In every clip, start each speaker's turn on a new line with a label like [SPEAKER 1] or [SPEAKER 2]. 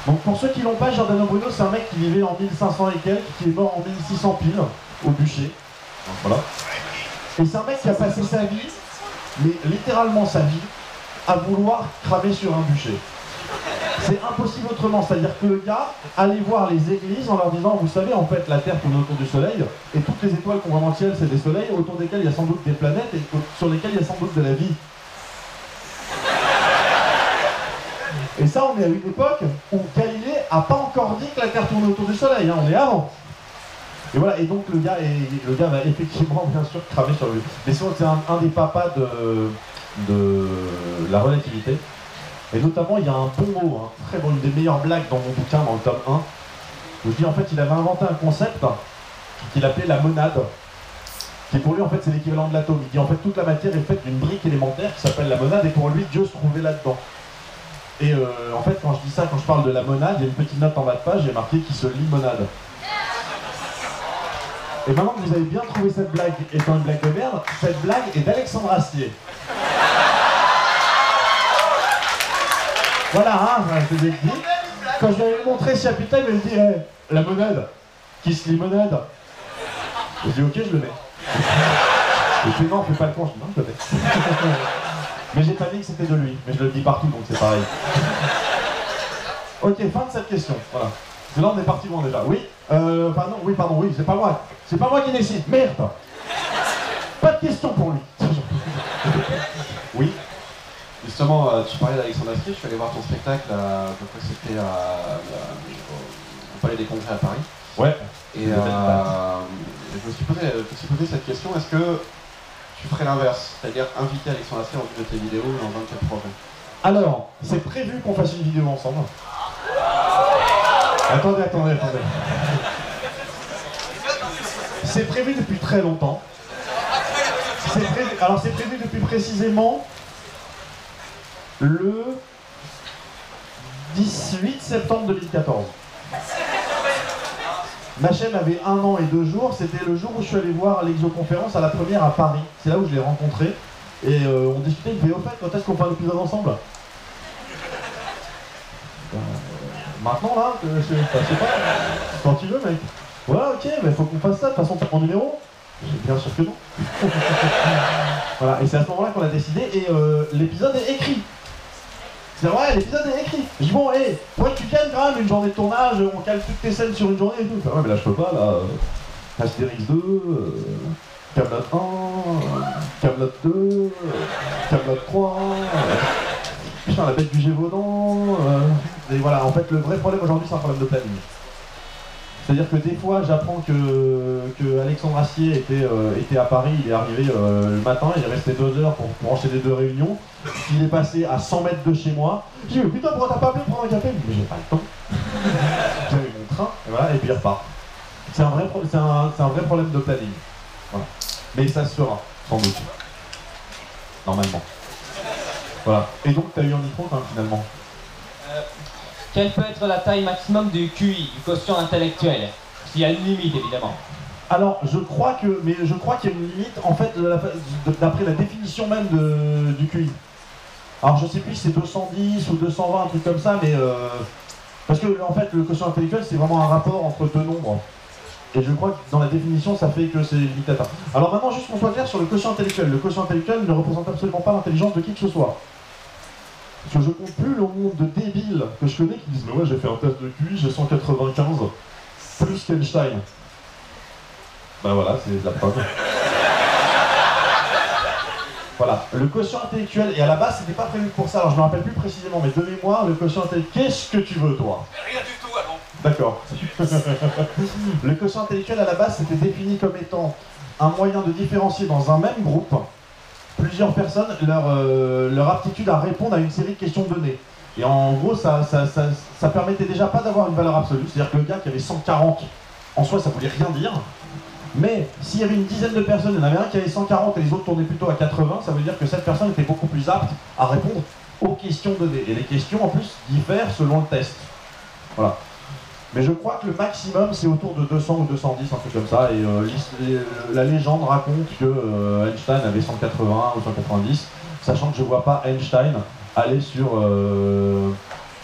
[SPEAKER 1] Donc pour ceux qui l'ont pas, Giordano Bruno, c'est un mec qui vivait en 1500 et quelques, qui est mort en 1600 pile, au bûcher. Donc, voilà. Et c'est un mec qui a passé sa vie, mais littéralement sa vie, à vouloir cramer sur un bûcher. C'est impossible autrement, c'est-à-dire que le gars allait voir les églises en leur disant, vous savez, en fait, la Terre tourne autour du Soleil, et toutes les étoiles qu'on voit dans le ciel, c'est des soleils, autour desquels il y a sans doute des planètes, et sur lesquelles il y a sans doute de la vie. Et ça, on est à une époque où Galilée n'a pas encore dit que la Terre tourne autour du Soleil, hein, on est avant. Et voilà, et donc le gars va effectivement, bien sûr, cramer sur lui. Mais sinon, c'est un des papas de la relativité. Et notamment, il y a un bon mot, hein, très bon, une des meilleures blagues dans mon bouquin, dans le tome 1. Où je dis, en fait, il avait inventé un concept qu'il appelait la monade. Qui pour lui, en fait, c'est l'équivalent de l'atome. Il dit, en fait, toute la matière est faite d'une brique élémentaire qui s'appelle la monade, et pour lui, Dieu se trouvait là-dedans. Et en fait, quand je dis ça, quand je parle de la monade, il y a une petite note en bas de page, il y a marqué qui se lit monade. Et maintenant que vous avez bien trouvé cette blague étant une blague de merde, cette blague est d'Alexandre Astier. Voilà, hein, je vous ai dit. Quand je lui avais montré ce chapitre, il me dit hey, la monade, qui se lit monade. Je dis ok, je le mets. Il fait non, fais pas le con, je dis non, je le mets. Mais j'ai pas dit que c'était de lui, mais je le dis partout, donc c'est pareil. Ok, fin de cette question, voilà. Parce que là on est parti loin déjà. Oui, pardon, oui, c'est pas moi. C'est pas moi qui décide, merde. Pas de question pour lui. Oui.
[SPEAKER 2] Justement, tu parlais d'Alexandre Astier, je suis allé voir ton spectacle, c'était au Palais des Congrès à Paris.
[SPEAKER 1] Ouais.
[SPEAKER 2] Et je me suis posé cette question, est-ce que tu ferais l'inverse, c'est-à-dire inviter Alexandre Astier dans une de tes vidéos dans un de tes projets?
[SPEAKER 1] Alors, c'est prévu qu'on fasse une vidéo ensemble. Attendez. C'est prévu depuis très longtemps. Alors c'est prévu depuis précisément le 18 septembre 2014. Ma chaîne avait 1 an et 2 jours, c'était le jour où je suis allé voir l'exoconférence à la première à Paris. C'est là où je l'ai rencontré. Et on discutait, il me fait, au fait, quand est-ce qu'on fait un épisode ensemble? Maintenant là, je sais pas, quand tu veux mec. Voilà, ok, mais faut qu'on fasse ça, de toute façon t'as mon numéro? Bien sûr que non. Voilà, et c'est à ce moment-là qu'on a décidé, et l'épisode est écrit. C'est vrai, l'épisode est écrit. Je dis bon, hé, toi tu gagnes quand même une journée de tournage, on cale toutes tes scènes sur une journée et tout. Ouais, mais là je peux pas, là. Astérix 2, Camelot 1, Camelot 2, Camelot 3. Putain, la bête du Gévaudan. Et voilà, en fait, le vrai problème aujourd'hui, c'est un problème de planning. C'est-à-dire que des fois, j'apprends que Alexandre Astier était à Paris, il est arrivé le matin, il est resté 2 heures pour enchaîner 2 réunions. Il est passé à 100 mètres de chez moi. Je dis, mais putain, pourquoi t'as pas appelé prendre un café? Mais j'ai pas le temps. J'avais mon train, et voilà, et puis il repart. C'est un vrai problème de planning. Voilà. Mais ça se fera, sans doute. Normalement. Voilà. Et donc, t'as eu un micro quand même, finalement.
[SPEAKER 3] Quelle peut être la taille maximum du QI, du quotient intellectuel? S'il y a une limite, évidemment.
[SPEAKER 1] Alors, je crois qu'il y a une limite, en fait, d'après la définition même du QI. Alors, je sais plus si c'est 210 ou 220, un truc comme ça, mais... parce que, en fait, le quotient intellectuel, c'est vraiment un rapport entre 2 nombres. Et je crois que dans la définition, ça fait que c'est limite atteint. Alors maintenant, juste qu'on soit clair sur le quotient intellectuel. Le quotient intellectuel ne représente absolument pas l'intelligence de qui que ce soit. Parce que je compte plus le nombre de débiles que je connais qui disent « Mais ouais, j'ai fait un test de QI, j'ai 195, plus qu'Einstein. » Ben voilà, c'est de la preuve. Voilà, le quotient intellectuel, et à la base, c'était pas prévu pour ça, alors je me rappelle plus précisément, mais de mémoire, le quotient intellectuel, qu'est-ce que tu veux, toi?
[SPEAKER 4] Rien du tout avant.
[SPEAKER 1] D'accord. Le quotient intellectuel, à la base, c'était défini comme étant un moyen de différencier dans un même groupe plusieurs personnes leur aptitude à répondre à une série de questions données. Et en gros, ça permettait déjà pas d'avoir une valeur absolue, c'est-à-dire que le gars qui avait 140, en soi, ça voulait rien dire. Mais s'il y avait une dizaine de personnes, il y en avait un qui avait 140 et les autres tournaient plutôt à 80, ça veut dire que cette personne était beaucoup plus apte à répondre aux questions données. Et les questions, en plus, diffèrent selon le test. Voilà. Mais je crois que le maximum, c'est autour de 200 ou 210, un truc comme ça. Et la légende raconte que Einstein avait 180 ou 190, sachant que je vois pas Einstein aller sur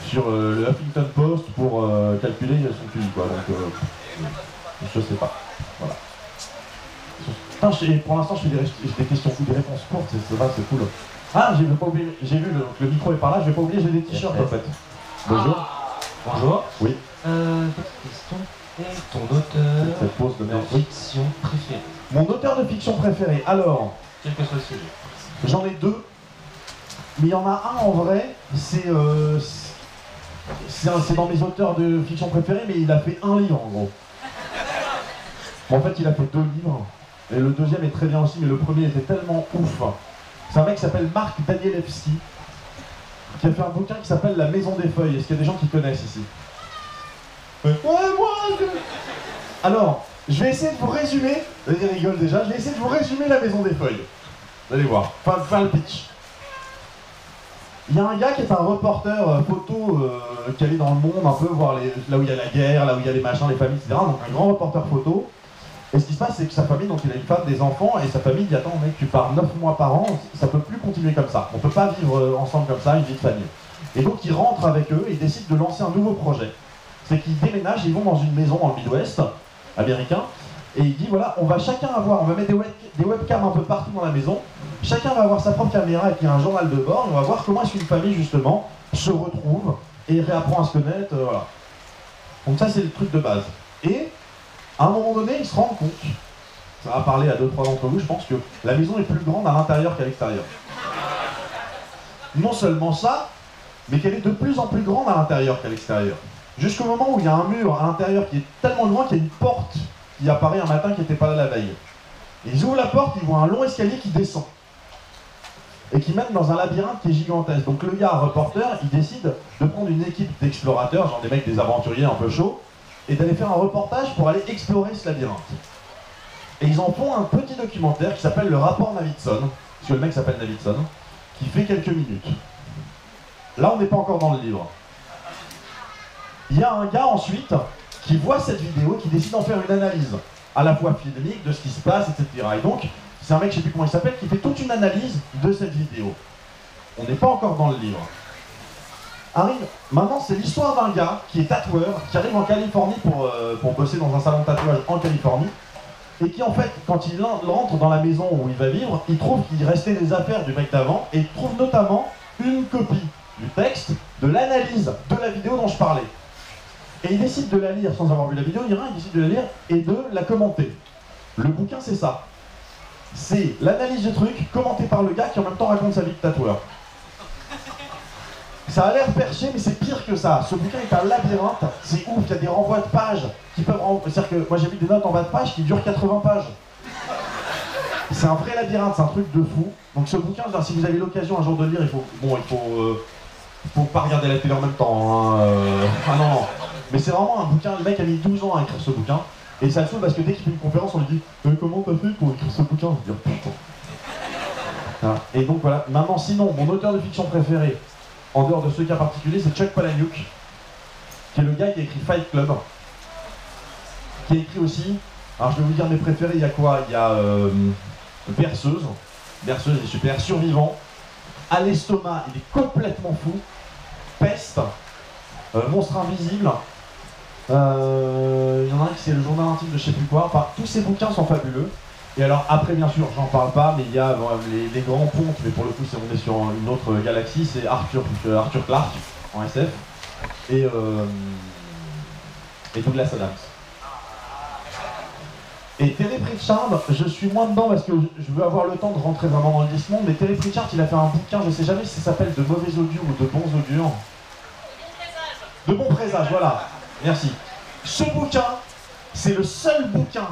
[SPEAKER 1] sur le Huffington Post pour calculer son QI, quoi. Donc, je sais pas. Voilà. Putain, pour l'instant, je fais des questions ou des réponses courtes, c'est vrai, c'est cool. Ah, j'ai vu, le micro est par là, je vais pas oublier, j'ai des t-shirts en fait. Bonjour.
[SPEAKER 3] Bonjour.
[SPEAKER 1] Oui.
[SPEAKER 3] Petite question. Quel est ton auteur
[SPEAKER 1] Cette pause de merde.
[SPEAKER 3] de fiction préféré?
[SPEAKER 1] Mon auteur de fiction préféré, alors,
[SPEAKER 3] Quel que soit le sujet.
[SPEAKER 1] j'en ai deux, mais il y en a un en vrai, c'est dans mes auteurs de fiction préférés, mais il a fait un livre en gros. Bon, en fait, il a fait 2 livres, et le deuxième est très bien aussi, mais le premier était tellement ouf. C'est un mec qui s'appelle Marc Danielewski, qui a fait un bouquin qui s'appelle La Maison des Feuilles. Est-ce qu'il y a des gens qui connaissent ici? Ouais, moi Alors, je vais essayer de vous résumer, il rigole déjà, je vais essayer de vous résumer La Maison des Feuilles. Vous allez voir, enfin le pitch. Il y a un gars qui est un reporter photo qui allait dans le monde un peu voir là où il y a la guerre, là où il y a les machins, les familles, etc. Donc un grand reporter photo. Et ce qui se passe, c'est que sa famille, donc il a une femme, des enfants, et sa famille dit attends mec, tu pars 9 mois par an, ça peut plus continuer comme ça. On peut pas vivre ensemble comme ça, une vie de famille. Et donc il rentre avec eux et il décide de lancer un nouveau projet. C'est qu'ils déménagent, ils vont dans une maison dans le Midwest américain, et il dit voilà, on va chacun avoir, on va mettre des webcams un peu partout dans la maison, chacun va avoir sa propre caméra et puis un journal de bord, et on va voir comment est-ce qu'une famille justement se retrouve et réapprend à se connaître, voilà. Donc ça c'est le truc de base. Et à un moment donné, ils se rendent compte, ça va parler à 2-3 d'entre vous, je pense que la maison est plus grande à l'intérieur qu'à l'extérieur. Non seulement ça, mais qu'elle est de plus en plus grande à l'intérieur qu'à l'extérieur. Jusqu'au moment où il y a un mur à l'intérieur qui est tellement grand qu'il y a une porte qui apparaît un matin qui n'était pas là la veille. Et ils ouvrent la porte, ils voient un long escalier qui descend. Et qui mène dans un labyrinthe qui est gigantesque. Donc le gars, reporter, il décide de prendre une équipe d'explorateurs, genre des mecs, des aventuriers un peu chauds, et d'aller faire un reportage pour aller explorer ce labyrinthe. Et ils en font un petit documentaire qui s'appelle le rapport Navidson, parce que le mec s'appelle Navidson, qui fait quelques minutes. Là, on n'est pas encore dans le livre. Il y a un gars ensuite qui voit cette vidéo et qui décide d'en faire une analyse, à la fois filmique, de ce qui se passe, etc. Et donc, c'est un mec, je sais plus comment il s'appelle, qui fait toute une analyse de cette vidéo. On n'est pas encore dans le livre. Maintenant, c'est l'histoire d'un gars qui est tatoueur, qui arrive en Californie pour bosser dans un salon de tatouage en Californie, et qui en fait, quand il rentre dans la maison où il va vivre, il trouve qu'il restait des affaires du mec d'avant, et il trouve notamment une copie du texte, de l'analyse de la vidéo dont je parlais. Et il décide de la lire sans avoir vu la vidéo, il décide de la lire et de la commenter. Le bouquin, c'est ça. C'est l'analyse du truc, commentée par le gars qui en même temps raconte sa vie de tatoueur. Ça a l'air perché, mais c'est pire que ça. Ce bouquin est un labyrinthe, c'est ouf, il y a des renvois de pages qui peuvent... C'est-à-dire que moi j'ai mis des notes en bas de page qui durent 80 pages. C'est un vrai labyrinthe, c'est un truc de fou. Donc ce bouquin, si vous avez l'occasion un jour de le lire, il faut pas regarder la télé en même temps. Hein. Ah non. Mais c'est vraiment un bouquin, le mec a mis 12 ans à écrire ce bouquin. Et ça le saoule parce que dès qu'il fait une conférence, on lui dit comment t'as fait pour écrire ce bouquin? Je dis putain. Voilà. Et donc voilà, maintenant sinon, mon auteur de fiction préféré, en dehors de ce cas particulier, c'est Chuck Palahniuk, qui est le gars qui a écrit Fight Club, qui a écrit aussi, alors je vais vous dire mes préférés, il y a quoi? Il y a Berceuse est super, Survivant, À l'estomac, il est complètement fou, Peste, Monstre Invisible, il y en a un qui c'est le journal intime de je sais plus quoi, enfin tous ces bouquins sont fabuleux. Et alors après bien sûr j'en parle pas, mais il y a les grands pontes, mais pour le coup on est sur une autre galaxie, c'est Arthur Clarke en SF et Douglas Adams. Et Terry Pritchard, je suis moins dedans parce que je veux avoir le temps de rentrer vraiment dans le disque-monde, mais Terry Pritchard il a fait un bouquin, je sais jamais si ça s'appelle De mauvais augure ou De bons augures. De bons présages, voilà, merci. Ce bouquin, c'est le seul bouquin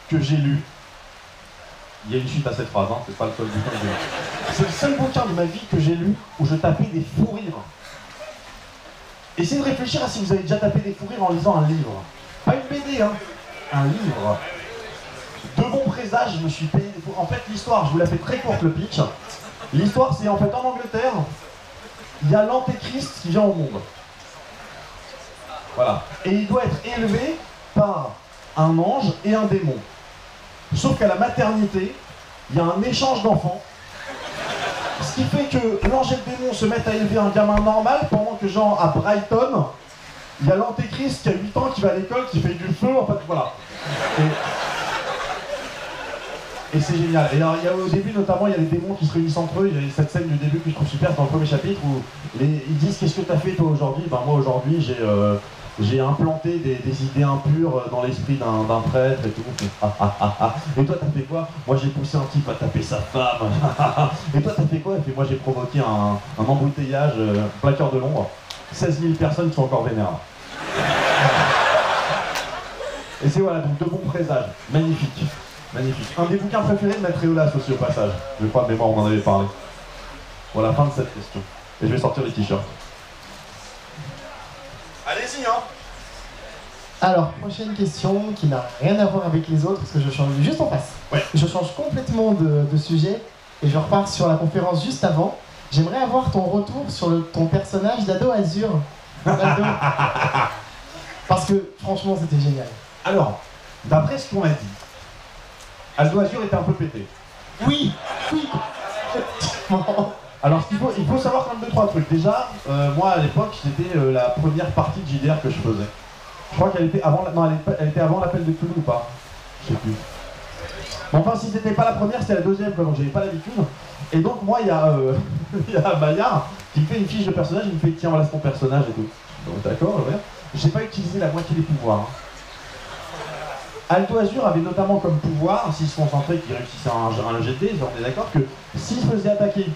[SPEAKER 1] que j'ai lu. Il y a une suite à cette phrase, hein, c'est pas le seul bouquin que j'ai lu. C'est le seul bouquin de ma vie que j'ai lu où je tapais des fous rires. Essayez de réfléchir à si vous avez déjà tapé des fous rires en lisant un livre. Pas une BD, hein, un livre. De bons présages, je me suis payé des fous. En fait, l'histoire, je vous la fais très courte le pitch. L'histoire, c'est en fait en Angleterre, il y a l'antéchrist qui vient au monde. Voilà. Et il doit être élevé par un ange et un démon. Sauf qu'à la maternité, il y a un échange d'enfants, ce Ce qui fait que l'ange et le démon se mettent à élever un gamin normal pendant que genre à Brighton, il y a l'antéchrist qui a 8 ans qui va à l'école, qui fait du feu, en fait voilà. Et c'est génial. Et alors, il y a, au début notamment, il y a les démons qui se réunissent entre eux. Il y a cette scène du début que je trouve super, c'est dans le premier chapitre où ils disent qu'est-ce que t'as fait toi aujourd'hui? Ben moi aujourd'hui j'ai implanté des idées impures dans l'esprit d'un prêtre et tout. Et toi t'as fait quoi? Moi j'ai poussé un type à taper sa femme. Et toi t'as fait quoi? Et puis moi j'ai provoqué un embouteillage, placard de l'ombre. 16 000 personnes qui sont encore vénères. Et c'est voilà, donc de bons présages. Magnifique. Magnifique. Un des bouquins préférés de Maître Éolas aussi au passage. Je crois de mémoire on en avait parlé. Voilà, fin de cette question. Et je vais sortir les t-shirts. Allez-y, hein.
[SPEAKER 4] Alors, prochaine question qui n'a rien à voir avec les autres, parce que je change juste en face.
[SPEAKER 1] Ouais.
[SPEAKER 4] Je change complètement de sujet et je repars sur la conférence juste avant. J'aimerais avoir ton retour sur ton personnage d'Ado Azur. Parce que franchement, c'était génial.
[SPEAKER 1] Alors, d'après ce qu'on a dit, Aldo Azur était un peu pété.
[SPEAKER 4] Oui, oui.
[SPEAKER 1] Alors, il faut savoir quand même 2-3 trucs. Déjà, moi à l'époque, c'était la première partie de JDR que je faisais. Je crois qu'elle était avant, elle était avant l'appel de Cthulhu ou pas? Je sais plus. Bon, enfin, si c'était pas la première, c'était la deuxième, quoi, donc j'avais pas l'habitude. Et donc, moi, il y a Bayard qui me fait une fiche de personnage, il me fait tiens, voilà ton personnage et tout. Donc, d'accord, ouais. J'ai pas utilisé la moitié des pouvoirs. Aldo Azur avait notamment comme pouvoir, s'il se concentrait, qu'il réussissait un jet de dés, on est d'accord que s'il se faisait attaquer,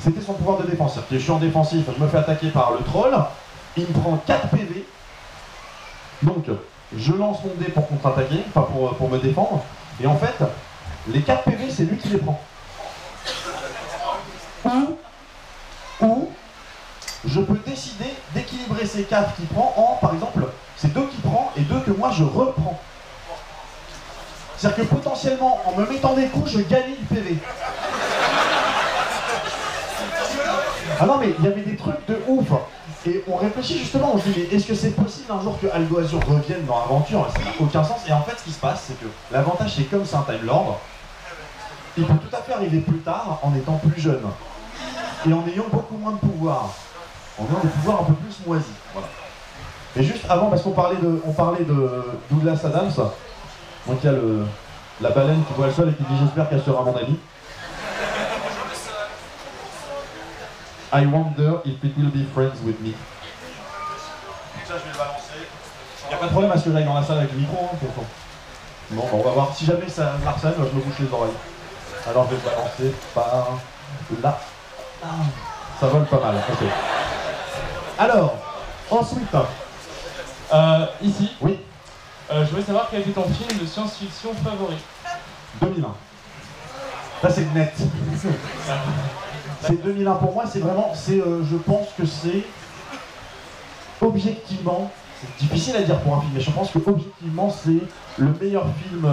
[SPEAKER 1] c'était son pouvoir de défense. C'est-à-dire que je suis en défensif, je me fais attaquer par le troll, il me prend 4 PV, donc je lance mon dé pour contre-attaquer, enfin pour me défendre, et en fait, les 4 PV, c'est lui qui les prend. Ou je peux décider d'équilibrer ces 4 qu'il prend en, par exemple, c'est 2 qu'il prend et 2 que moi je reprends. C'est-à-dire que potentiellement, en me mettant des coups, je gagne du PV. Ah non, mais il y avait des trucs de ouf. Et on réfléchit justement, on se dit, mais est-ce que c'est possible un jour que Aldo Azur revienne dans l'aventure? Ça n'a aucun sens. Et en fait, ce qui se passe, c'est que l'avantage, c'est comme c'est un Time Lord, il peut tout à fait arriver plus tard en étant plus jeune. Et en ayant beaucoup moins de pouvoir. En ayant des pouvoirs un peu plus moisis. Voilà. Et juste avant, parce qu'on parlait de Douglas Adams, donc il y a la baleine qui voit le sol et qui dit j'espère qu'elle sera mon amie. I wonder if it will be friends with me. Ça je vais le balancer. Il n'y a pas de problème à ce que j'aille dans la salle avec le micro, hein, bon, on va voir. Si jamais ça harcèle, je me bouche les oreilles. Alors je vais le balancer par là. Ça vole pas mal, ok. Alors, ensuite.
[SPEAKER 5] Ici.
[SPEAKER 1] Oui.
[SPEAKER 5] Je voulais savoir quel était ton film de science-fiction favori.
[SPEAKER 1] 2001. Là c'est net. C'est 2001 pour moi, c'est vraiment, je pense que c'est objectivement, c'est difficile à dire pour un film, mais je pense que objectivement c'est le meilleur film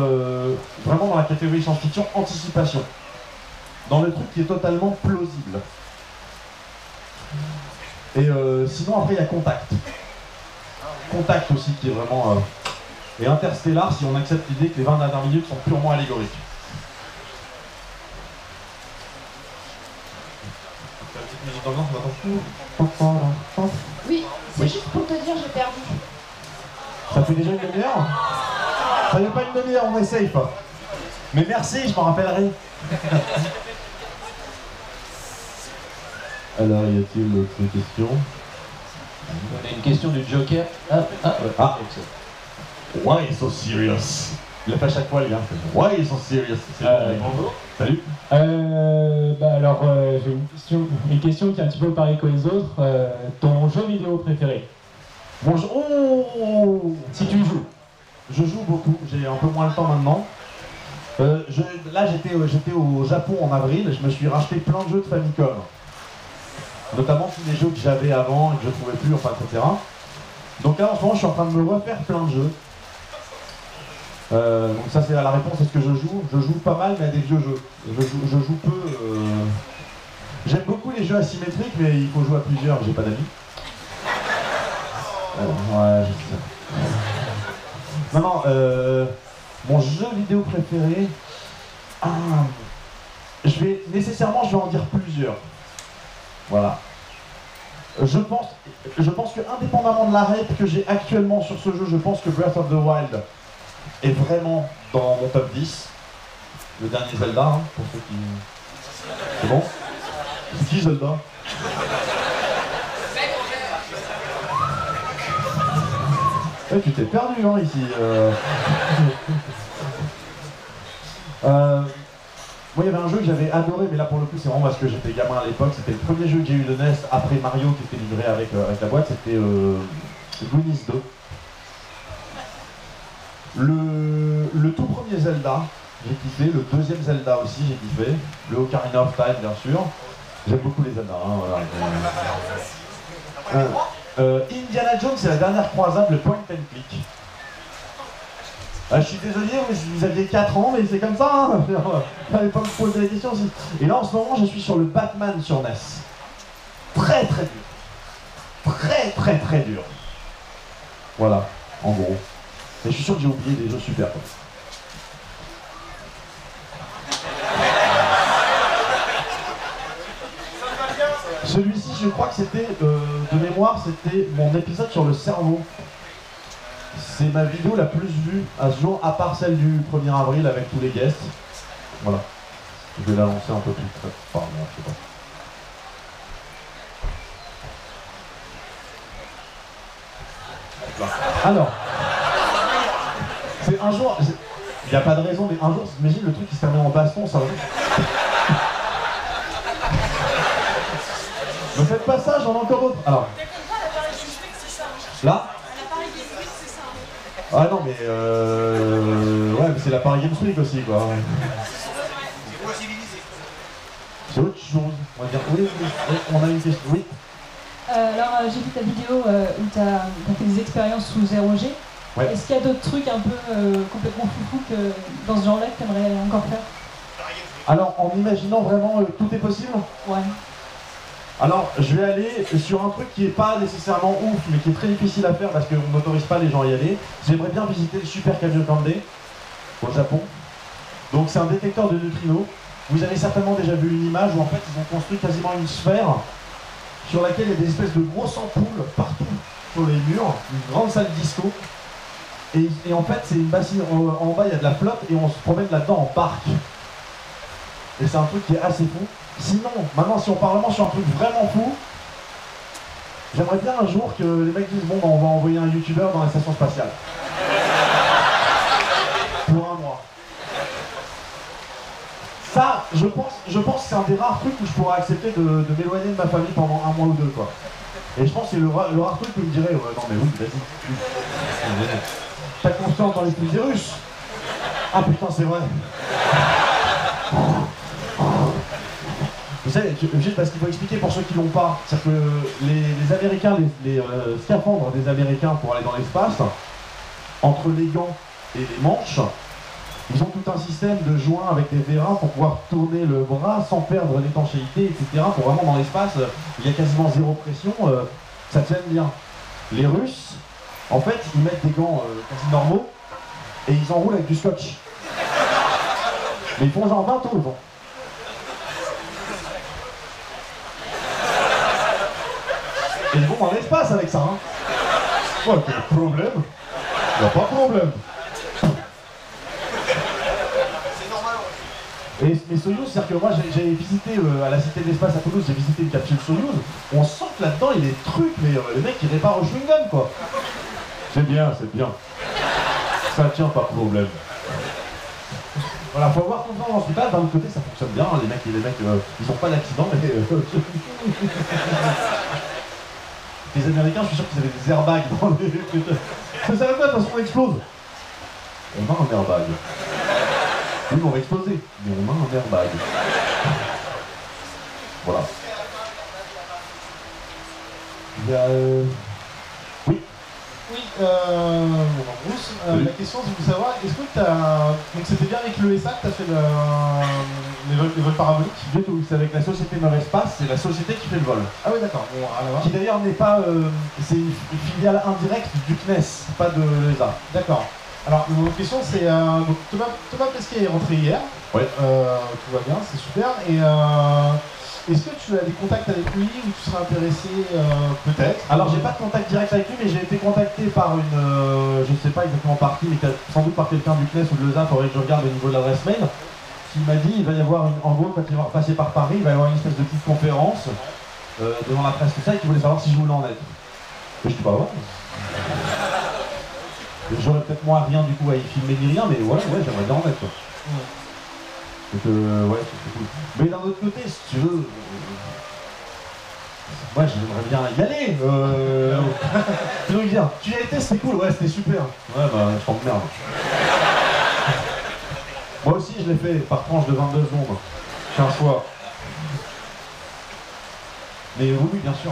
[SPEAKER 1] vraiment dans la catégorie science-fiction anticipation. Dans le truc qui est totalement plausible. Et sinon après il y a Contact. Contact aussi qui est vraiment... Et Interstellar si on accepte l'idée que les 20 dernières minutes sont purement allégoriques.
[SPEAKER 6] Oui, c'est juste pour te dire, j'ai perdu.
[SPEAKER 1] Ça fait déjà une demi-heure? Ça fait pas une demi-heure, on est safe. Mais merci, je m'en rappellerai. Alors, y a-t-il d'autres questions?
[SPEAKER 3] On a une question du Joker.
[SPEAKER 1] Ah, why so serious? Il a fait à chaque fois, les gars. Why so serious?
[SPEAKER 5] Bonjour.
[SPEAKER 1] Salut.
[SPEAKER 5] Alors, j'ai une question qui est un petit peu pareille que les autres. Ton jeu vidéo préféré?
[SPEAKER 1] Bonjour. Oh,
[SPEAKER 5] Si tu joues.
[SPEAKER 1] je joue beaucoup, j'ai un peu moins le temps maintenant. Là, j'étais au Japon en avril, je me suis racheté plein de jeux de Famicom. Notamment tous les jeux que j'avais avant et que je ne trouvais plus, enfin, etc. Donc là, en ce moment, je suis en train de me refaire plein de jeux. Donc ça, c'est la réponse à ce que je joue. Je joue pas mal, mais à des vieux jeux. Je joue peu... J'aime beaucoup les jeux asymétriques, mais il faut jouer à plusieurs, j'ai pas d'amis. Ouais, je sais. Non, mon jeu vidéo préféré... nécessairement, je vais en dire plusieurs. Voilà. Je pense que indépendamment de la hype que j'ai actuellement sur ce jeu, je pense que Breath of the Wild est vraiment dans mon top 10. Le dernier Zelda, hein, pour ceux qui... C'est bon? C'est qui Zelda? Tu t'es perdu hein, ici. Moi, il y avait un jeu que j'avais adoré, mais là pour le coup, c'est vraiment parce que j'étais gamin à l'époque. C'était le premier jeu que j'ai eu de NES après Mario qui était livré avec la boîte. C'était Goonies 2. Le tout premier Zelda, j'ai kiffé. Le deuxième Zelda aussi, j'ai kiffé. Le Ocarina of Time, bien sûr. J'aime beaucoup les Zelda. Hein, voilà. Indiana Jones, c'est la dernière croisade, le point and click. Je suis désolé, vous aviez 4 ans, mais c'est comme ça, hein. Fallait pas me poser la question aussi. Et là, en ce moment, je suis sur le Batman sur NES. Très très dur. Très très très dur. Voilà, en gros. Et je suis sûr que j'ai oublié des jeux super. Celui-ci, je crois que c'était, de mémoire, c'était mon épisode sur le cerveau. C'est ma vidéo la plus vue à ce jour, à part celle du 1er avril avec tous les guests. Voilà. Je vais la lancer un peu plus près. Pardon, je sais pas. Alors, c'est un jour, il n'y a pas de raison, mais un jour, imagine le truc qui se termine en baston, ça va. Ne faites pas ça, j'en ai encore d'autres. Alors, là. Ah non mais ouais mais c'est l'appareil Games Week aussi quoi. C'est autre chose. On va dire oui, on a une question. Oui.
[SPEAKER 6] Alors j'ai vu ta vidéo où tu as fait des expériences sous 0G. Ouais. Est-ce qu'il y a d'autres trucs un peu complètement foufou que dans ce genre-là que tu aimerais encore faire?
[SPEAKER 1] Alors en imaginant vraiment tout est possible?
[SPEAKER 6] Ouais.
[SPEAKER 1] Alors, je vais aller sur un truc qui n'est pas nécessairement ouf, mais qui est très difficile à faire parce qu'on n'autorise pas les gens à y aller. J'aimerais bien visiter le Super Kamiokande au Japon. Donc c'est un détecteur de neutrinos. Vous avez certainement déjà vu une image où en fait ils ont construit quasiment une sphère sur laquelle il y a des espèces de grosses ampoules partout sur les murs, une grande salle disco. Et en fait c'est une bassine, en bas il y a de la flotte et on se promène là-dedans en barque. Et c'est un truc qui est assez fou. Sinon, maintenant si on part vraiment sur un truc vraiment fou, j'aimerais bien un jour que les mecs disent bon bah, on va envoyer un youtubeur dans la station spatiale. Pour un mois. Ça, je pense que c'est un des rares trucs où je pourrais accepter de m'éloigner de ma famille pendant un mois ou deux quoi. Et je pense que c'est le rare truc où il me dirait ouais non mais oui, vas-y. T'as confiance dans les petits virus? Ah putain c'est vrai. Vous savez, juste parce qu'il faut expliquer pour ceux qui l'ont pas, c'est-à-dire que les Américains, les scaphandres des Américains pour aller dans l'espace, entre les gants et les manches, ils ont tout un système de joints avec des vérins pour pouvoir tourner le bras sans perdre l'étanchéité, etc. Pour vraiment dans l'espace, il y a quasiment zéro pression, ça tienne bien. Les Russes, en fait, ils mettent des gants quasi normaux et ils enroulent avec du scotch. Mais ils font genre 20 tours, ils font. Et ils vont dans l'espace avec ça, hein. Ouais, quel problème? Y'a pas de problème. Et mais Soyouz, c'est-à-dire que moi j'ai visité à la Cité de l'Espace à Toulouse, j'ai visité une capsule Soyouz, on sent que là-dedans il y a des trucs, mais le mec il répare au chewing-gum quoi. C'est bien, c'est bien. Ça tient, pas de problème. Voilà, faut avoir confiance dans ce cas, d'un autre côté ça fonctionne bien, hein, les mecs ils ont pas d'accident, mais... Les Américains, je suis sûr qu'ils avaient des airbags dans les... Ça sert à quoi, de toute façon on explose. On a un airbag. Oui, on va exploser, mais on a un airbag. Voilà. Il y a... Oui.
[SPEAKER 7] Oui, mon Bruce, oui. La question c'est de savoir, est-ce que tu as... Donc c'était bien avec le ESA que tu as fait les vols paraboliques?
[SPEAKER 1] Du tout, c'est avec la société Neurespace, c'est la société qui fait le vol.
[SPEAKER 7] Ah oui d'accord, bon,
[SPEAKER 1] qui d'ailleurs n'est pas... c'est une filiale indirecte du CNES, pas de l'ESA.
[SPEAKER 7] D'accord. Alors, mon question c'est donc Thomas Pesquet est rentré hier.
[SPEAKER 1] Ouais.
[SPEAKER 7] Tout va bien, c'est super. Et est-ce que tu as des contacts avec lui ou tu serais intéressé peut-être?
[SPEAKER 1] Alors j'ai pas de contact direct avec lui, mais j'ai été contacté par une, je sais pas exactement par qui, mais sans doute par quelqu'un du CNES ou de l'ESA, faudrait que je regarde au niveau de l'adresse mail, qui m'a dit il va y avoir en gros quand il va passer par Paris, il va y avoir une espèce de petite conférence devant la presse tout ça, et qui voulait savoir si je voulais en être. Et je dis bah ouais. J'aurais peut-être moi rien du coup à y filmer ni rien, mais voilà, ouais, j'aimerais bien en être quoi. Donc ouais, c'est cool. Mais d'un autre côté, si tu veux, moi j'aimerais bien y aller. Tu veux dire, tu y as été, c'était cool, ouais, c'était super. Ouais, bah je t'emmerde. Moi aussi je l'ai fait par tranche de 22 secondes, 15 fois. Mais oui, bien sûr.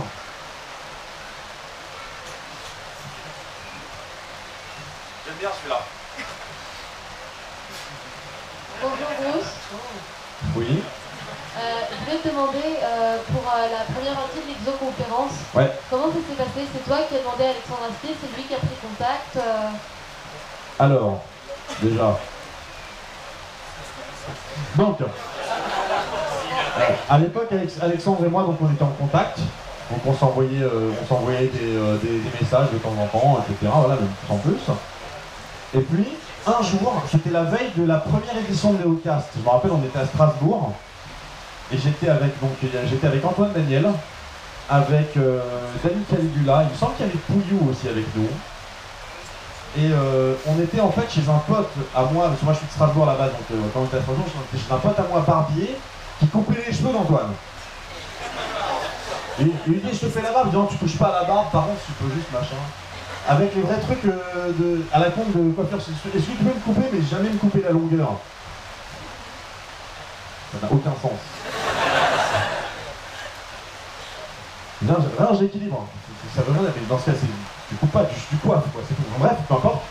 [SPEAKER 1] J'aime bien celui-là.
[SPEAKER 8] Bonjour Bruce.
[SPEAKER 1] Oui.
[SPEAKER 8] Je voulais te demander, pour la première partie de l'exoconférence,
[SPEAKER 1] Ouais.
[SPEAKER 8] comment ça s'est passé? C'est toi qui as demandé à Alexandre Astier, c'est lui qui a pris contact
[SPEAKER 1] Alors, déjà. Donc, à l'époque, Alexandre et moi, donc, on était en contact. Donc on s'envoyait des messages de temps en temps, etc. Voilà, même plus en plus. Et puis, un jour, c'était la veille de la première édition de Neocast. Je me rappelle, on était à Strasbourg. Et j'étais avec Antoine Daniel, avec Dani Caligula, il me semble qu'il y avait Pouillou aussi avec nous. Et on était en fait chez un pote à moi, parce que moi je suis de Strasbourg là-bas, donc quand on était à Strasbourg, j'étais chez un pote à moi barbier qui coupait les cheveux d'Antoine. Et il lui dit je te fais la barbe, il dit non tu touches pas à la barbe, par contre tu peux juste machin. Avec les vrais trucs à la con de coiffeur, est-ce que tu peux me couper mais jamais me couper la longueur? Ça n'a aucun sens. Non, j'équilibre. Ça veut rien dire, mais dans ce cas, tu coupes pas, tu coiffes, quoi. C'est tout. Bref, peu importe.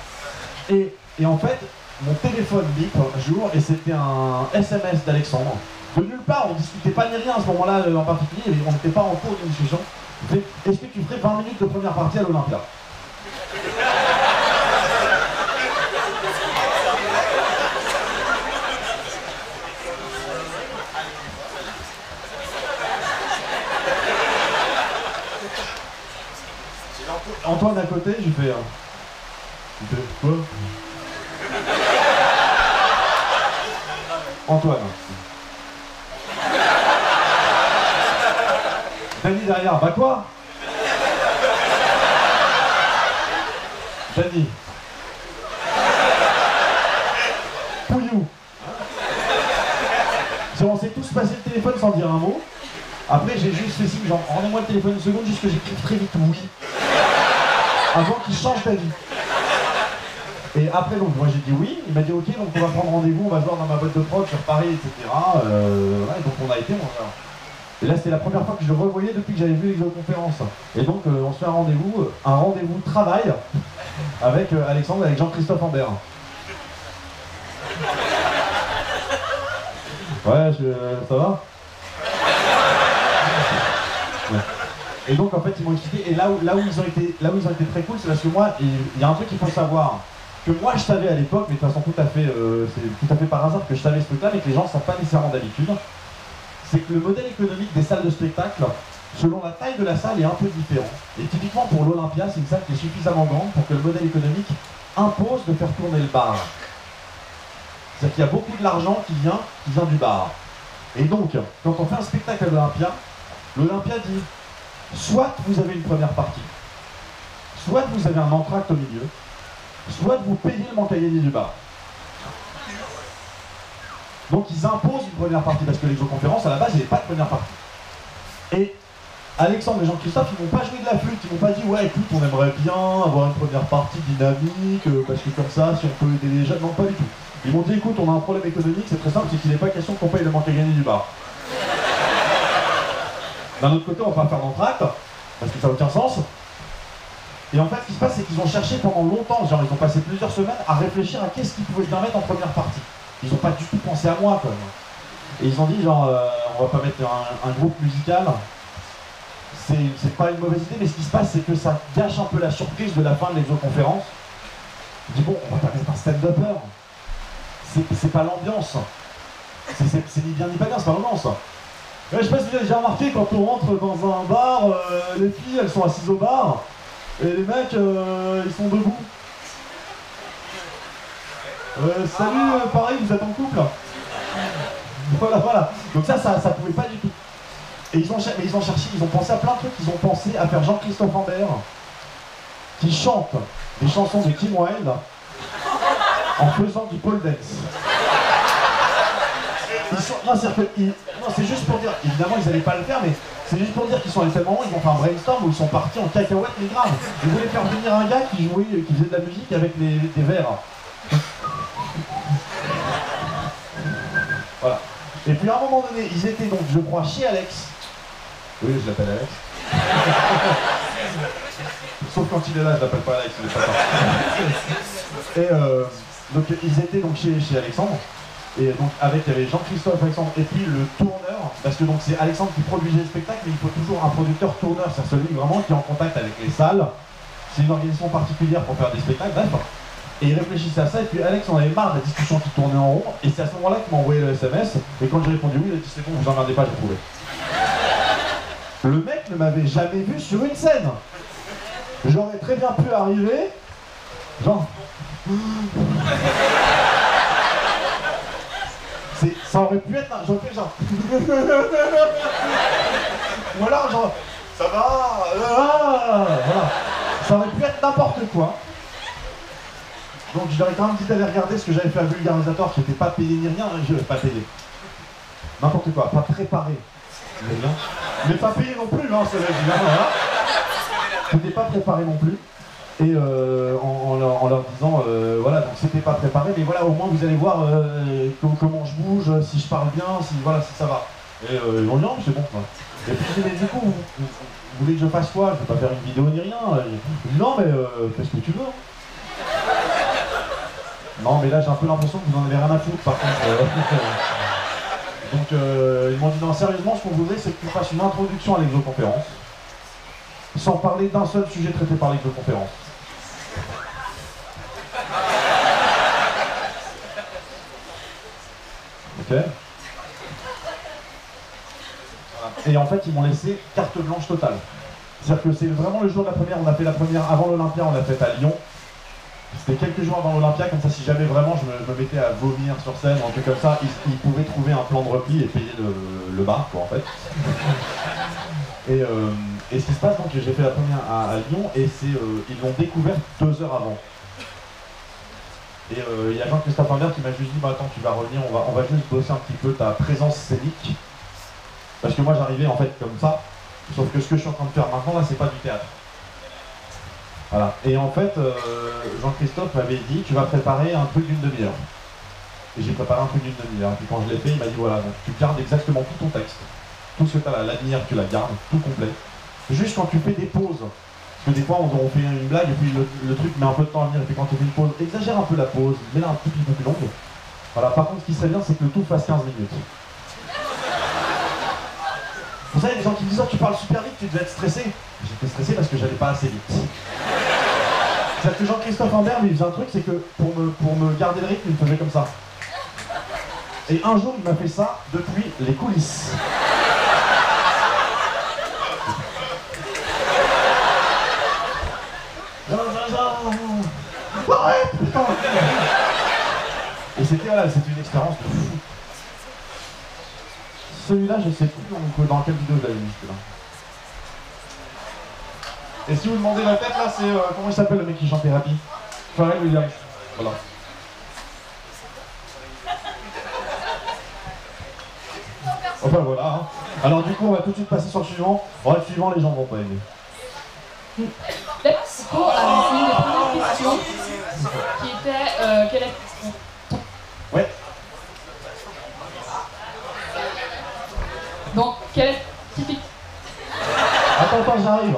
[SPEAKER 1] Et en fait, mon téléphone bip un jour, et c'était un SMS d'Alexandre. De nulle part, on discutait pas ni rien à ce moment-là en particulier, on n'était pas en cours de discussion. Il fait, est-ce que tu ferais 20 minutes de première partie à l'Olympia? Antoine à côté, j'ai fait quoi? Antoine. Dani derrière, bah quoi? Dani. Pouillou. On s'est tous passé le téléphone sans dire un mot. Après j'ai juste fait signe, genre rendez-moi le téléphone une seconde, juste que j'écrive très vite oui. Avant qu'il change d'avis. Et après, donc, moi j'ai dit oui, il m'a dit ok, donc on va prendre rendez-vous, on va se voir dans ma boîte de prod sur Paris, etc. Voilà, et donc on a été, et là c'était la première fois que je le revoyais depuis que j'avais vu l'exoconférence. Et donc on se fait un rendez-vous de travail avec Alexandre, avec Jean-Christophe Ambert. Ouais, ça va? Ouais. Et donc en fait ils m'ont expliqué, et là où ils ont été très cool, c'est parce que moi, il y a un truc qu'il faut savoir, que moi je savais à l'époque, mais de façon tout à fait, c'est tout à fait par hasard que je savais ce truc-là, mais que les gens ne savent pas nécessairement d'habitude, c'est que le modèle économique des salles de spectacle, selon la taille de la salle, est un peu différent. Et typiquement pour l'Olympia, c'est une salle qui est suffisamment grande pour que le modèle économique impose de faire tourner le bar. C'est-à-dire qu'il y a beaucoup de l'argent qui vient du bar. Et donc, quand on fait un spectacle à l'Olympia dit soit vous avez une première partie, soit vous avez un entracte au milieu, soit vous payez le manque à gagner du bar. Donc ils imposent une première partie, parce que l'exoconférence, à la base, il n'y avait pas de première partie. Et Alexandre et Jean-Christophe, ils m'ont pas joué de la flûte, ils m'ont pas dit ouais écoute, on aimerait bien avoir une première partie dynamique, parce que comme ça, si on peut aider les jeunes, non pas du tout. Ils m'ont dit écoute, on a un problème économique, c'est très simple, c'est qu'il n'est pas question qu'on paye le manque à gagner du bar. D'un autre côté, on va pas faire d'entracte, parce que ça n'a aucun sens. Et en fait, ce qui se passe, c'est qu'ils ont cherché pendant longtemps, genre ils ont passé plusieurs semaines à réfléchir à qu'est-ce qu'ils pouvaient bien mettre en première partie. Ils n'ont pas du tout pensé à moi, quand même. Et ils ont dit, genre, on va pas mettre un groupe musical. C'est pas une mauvaise idée, mais ce qui se passe, c'est que ça gâche un peu la surprise de la fin de l'exoconférence. Je dis bon, on va pas mettre un stand-upper. C'est pas l'ambiance. C'est ni bien ni pas bien, c'est pas l'ambiance. Ouais, je sais pas si vous avez déjà remarqué, quand on rentre dans un bar, les filles elles sont assises au bar, et les mecs ils sont debout. Salut, pareil, vous êtes en couple. Voilà. Donc ça pouvait pas du tout. Et ils ont cherché, ils ont pensé à plein de trucs, ils ont pensé à faire Jean-Christophe Ambert, qui chante des chansons de Kim Wilde en faisant du pole dance. Non, c'est juste pour dire, évidemment ils n'allaient pas le faire, mais c'est juste pour dire qu'ils sont allés tellement loin, ils ont fait un brainstorm où ils sont partis en cacahuète, mais grave. Ils voulaient faire venir un gars qui faisait de la musique avec des verres. Voilà. Et puis à un moment donné, ils étaient donc, je crois, chez Alex. Oui, je l'appelle Alex. Sauf quand il est là, je l'appelle pas Alex, il est pas là. Et donc ils étaient donc chez Alexandre. Et donc il y avait Jean-Christophe, Alexandre, et puis le tourneur, parce que donc c'est Alexandre qui produisait le spectacle, mais il faut toujours un producteur tourneur, c'est celui vraiment qui est en contact avec les salles. C'est une organisation particulière pour faire des spectacles, bref. Et il réfléchissait à ça, et puis Alex en avait marre de la discussion qui tournait en rond, et c'est à ce moment-là qu'il m'a envoyé le SMS, et quand j'ai répondu oui, il a dit c'est bon, vous emmerdez pas, j'ai trouvé. Le mec ne m'avait jamais vu sur une scène. J'aurais très bien pu arriver, genre... Ça aurait pu être, j'aurais fait genre... Ou alors genre... Ça va, voilà. Ça aurait pu être n'importe quoi. Donc je leur ai quand même dit d'aller regarder ce que j'avais fait à Vulgarisator, qui n'était pas payé ni rien, je n'ai pas payé. N'importe quoi, pas préparé. Mais pas payé non plus, hein, c'est évidemment, voilà. C'était pas préparé non plus. Et en leur disant, voilà, donc c'était pas préparé, mais voilà, au moins vous allez voir comment je bouge, si je parle bien, si ça va. Et ils vont dire, c'est bon. Ouais. Et puis je dis, mais du coup, vous voulez que je fasse quoi? Je vais pas faire une vidéo ni rien. Je dis, non, mais fais ce que tu veux. Non, mais là j'ai un peu l'impression que vous en avez rien à foutre, par contre. Donc ils m'ont dit, non, sérieusement, ce qu'on voudrait, c'est que tu fasses une introduction à l'exoconférence, sans parler d'un seul sujet traité par l'exoconférence. Ok. Et en fait, ils m'ont laissé carte blanche totale. C'est-à-dire que c'est vraiment le jour de la première, on a fait la première avant l'Olympia, on l'a faite à Lyon. C'était quelques jours avant l'Olympia, comme ça si jamais vraiment je me mettais à vomir sur scène, un truc comme ça, ils pouvaient trouver un plan de repli et payer le bar, quoi, en fait. Et ce qui se passe, donc j'ai fait la première à Lyon, et ils l'ont découvert 2 heures avant. Et il y a Jean-Christophe Ambert qui m'a juste dit, bah attends, tu vas revenir, on va juste bosser un petit peu ta présence scénique. Parce que moi j'arrivais en fait comme ça, sauf que ce que je suis en train de faire maintenant là, c'est pas du théâtre. Voilà. Et en fait, Jean-Christophe m'avait dit, tu vas préparer un truc d'une demi-heure. Et j'ai préparé un truc d'une demi-heure. Et puis quand je l'ai fait, il m'a dit, voilà, donc tu gardes exactement tout ton texte. Tout ce que tu as là, la demi-heure, tu la gardes, tout complet. Juste quand tu fais des pauses, parce que des fois on fait une blague et puis le truc met un peu de temps à venir, et puis quand tu fais une pause, exagère un peu la pause, mets-la un petit peu plus longue. Voilà, par contre ce qui serait bien, c'est que le tout fasse 15 minutes. Vous savez, les gens qui me disent, oh, tu parles super vite, tu devais être stressé. J'étais stressé parce que j'allais pas assez vite. C'est-à-dire que Jean-Christophe Ambert, lui, il faisait un truc, c'est que pour me garder le rythme, il me faisait comme ça. Et un jour, il m'a fait ça depuis les coulisses. Arrête, putain. Et c'était une expérience de fou. Celui-là, je sais plus dans quelle vidéo je l'avais mis, celui-là. Et si vous demandez la tête, là, c'est... comment il s'appelle le mec qui chante Happy? Pharrell Williams. Voilà. Enfin voilà. Hein. Alors du coup, on va tout de suite passer sur le suivant. Bon, le suivant, les gens vont pas aimer.
[SPEAKER 9] Let's go avec une des premières questions qui était quelle est...
[SPEAKER 1] Ouais.
[SPEAKER 9] Donc, quelle est typique...
[SPEAKER 1] Attends, j'arrive.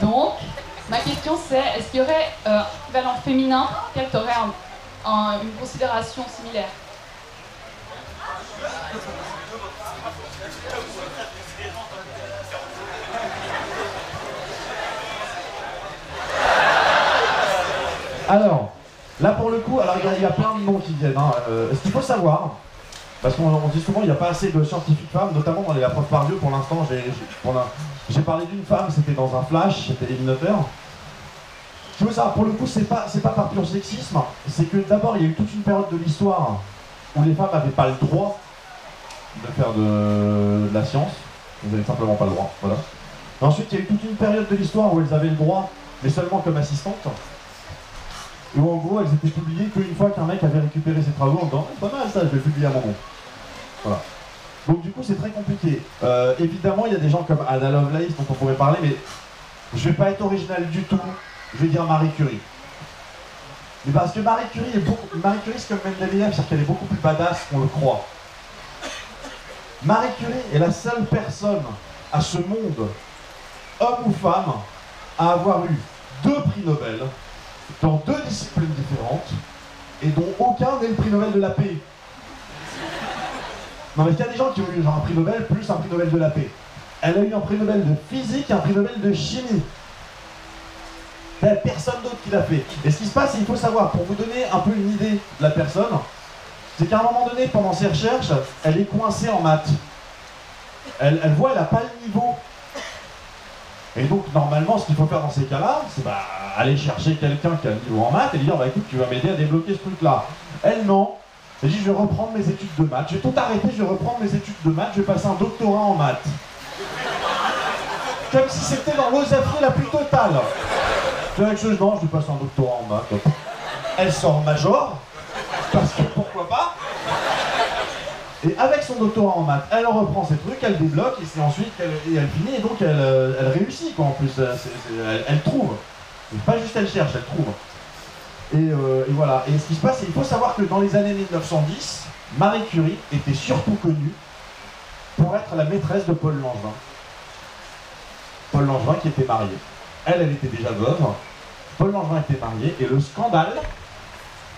[SPEAKER 9] Donc, ma question c'est, est-ce qu'il y aurait un équivalent féminin auquel tu aurais une considération similaire?
[SPEAKER 1] Alors, là pour le coup, alors il y a plein de noms qui viennent. Hein. Ce qu'il faut savoir, parce qu'on dit souvent qu'il n'y a pas assez de scientifiques femmes, notamment dans les approches par Dieu. Pour l'instant, j'ai parlé d'une femme, c'était dans un flash, c'était éliminateur. Je veux savoir, pour le coup, c'est pas par pur sexisme, c'est que d'abord, il y a eu toute une période de l'histoire où les femmes n'avaient pas le droit de faire de la science. Vous n'avez simplement pas le droit, voilà. Et ensuite, il y a eu toute une période de l'histoire où elles avaient le droit, mais seulement comme assistantes. Et où en gros, elles étaient publiées qu'une fois qu'un mec avait récupéré ses travaux en disant « pas mal ça, je vais le publier à mon nom ». Voilà. Donc du coup, c'est très compliqué. Évidemment, il y a des gens comme Ada Lovelace dont on pourrait parler, mais je vais pas être original du tout. Je vais dire Marie Curie. Mais parce que Marie Curie, c'est comme Mendeleïev, c'est-à-dire qu'elle est beaucoup plus badass qu'on le croit. Marie Curie est la seule personne à ce monde, homme ou femme, à avoir eu 2 prix Nobel dans 2 disciplines différentes et dont aucun n'est le prix Nobel de la paix. Non mais il y a des gens qui ont eu genre un prix Nobel plus un prix Nobel de la paix. Elle a eu un prix Nobel de physique et un prix Nobel de chimie. Il n'y a personne d'autre qui l'a fait. Et ce qui se passe, il faut savoir, pour vous donner un peu une idée de la personne, c'est qu'à un moment donné, pendant ses recherches, elle est coincée en maths. Elle voit, elle n'a pas le niveau. Et donc, normalement, ce qu'il faut faire dans ces cas-là, c'est aller chercher quelqu'un qui a le niveau en maths et lui dire, écoute, tu vas m'aider à débloquer ce truc-là. Elle, non. Elle dit, je vais reprendre mes études de maths. Je vais tout arrêter, je vais reprendre mes études de maths, je vais passer un doctorat en maths. Comme si c'était dans l'osaterie la plus totale. C'est quelque chose, non, je vais passer un doctorat en maths. Elle sort major, parce que pourquoi pas. Et avec son doctorat en maths, elle reprend ses trucs, elle débloque, et c'est ensuite elle finit, et donc elle réussit, quoi, en plus. Elle trouve. Et pas juste elle cherche, elle trouve. Et voilà. Et ce qui se passe, c'est qu'il faut savoir que dans les années 1910, Marie Curie était surtout connue pour être la maîtresse de Paul Langevin. Paul Langevin qui était marié. Elle était déjà veuve. Paul Langevin était marié, et le scandale,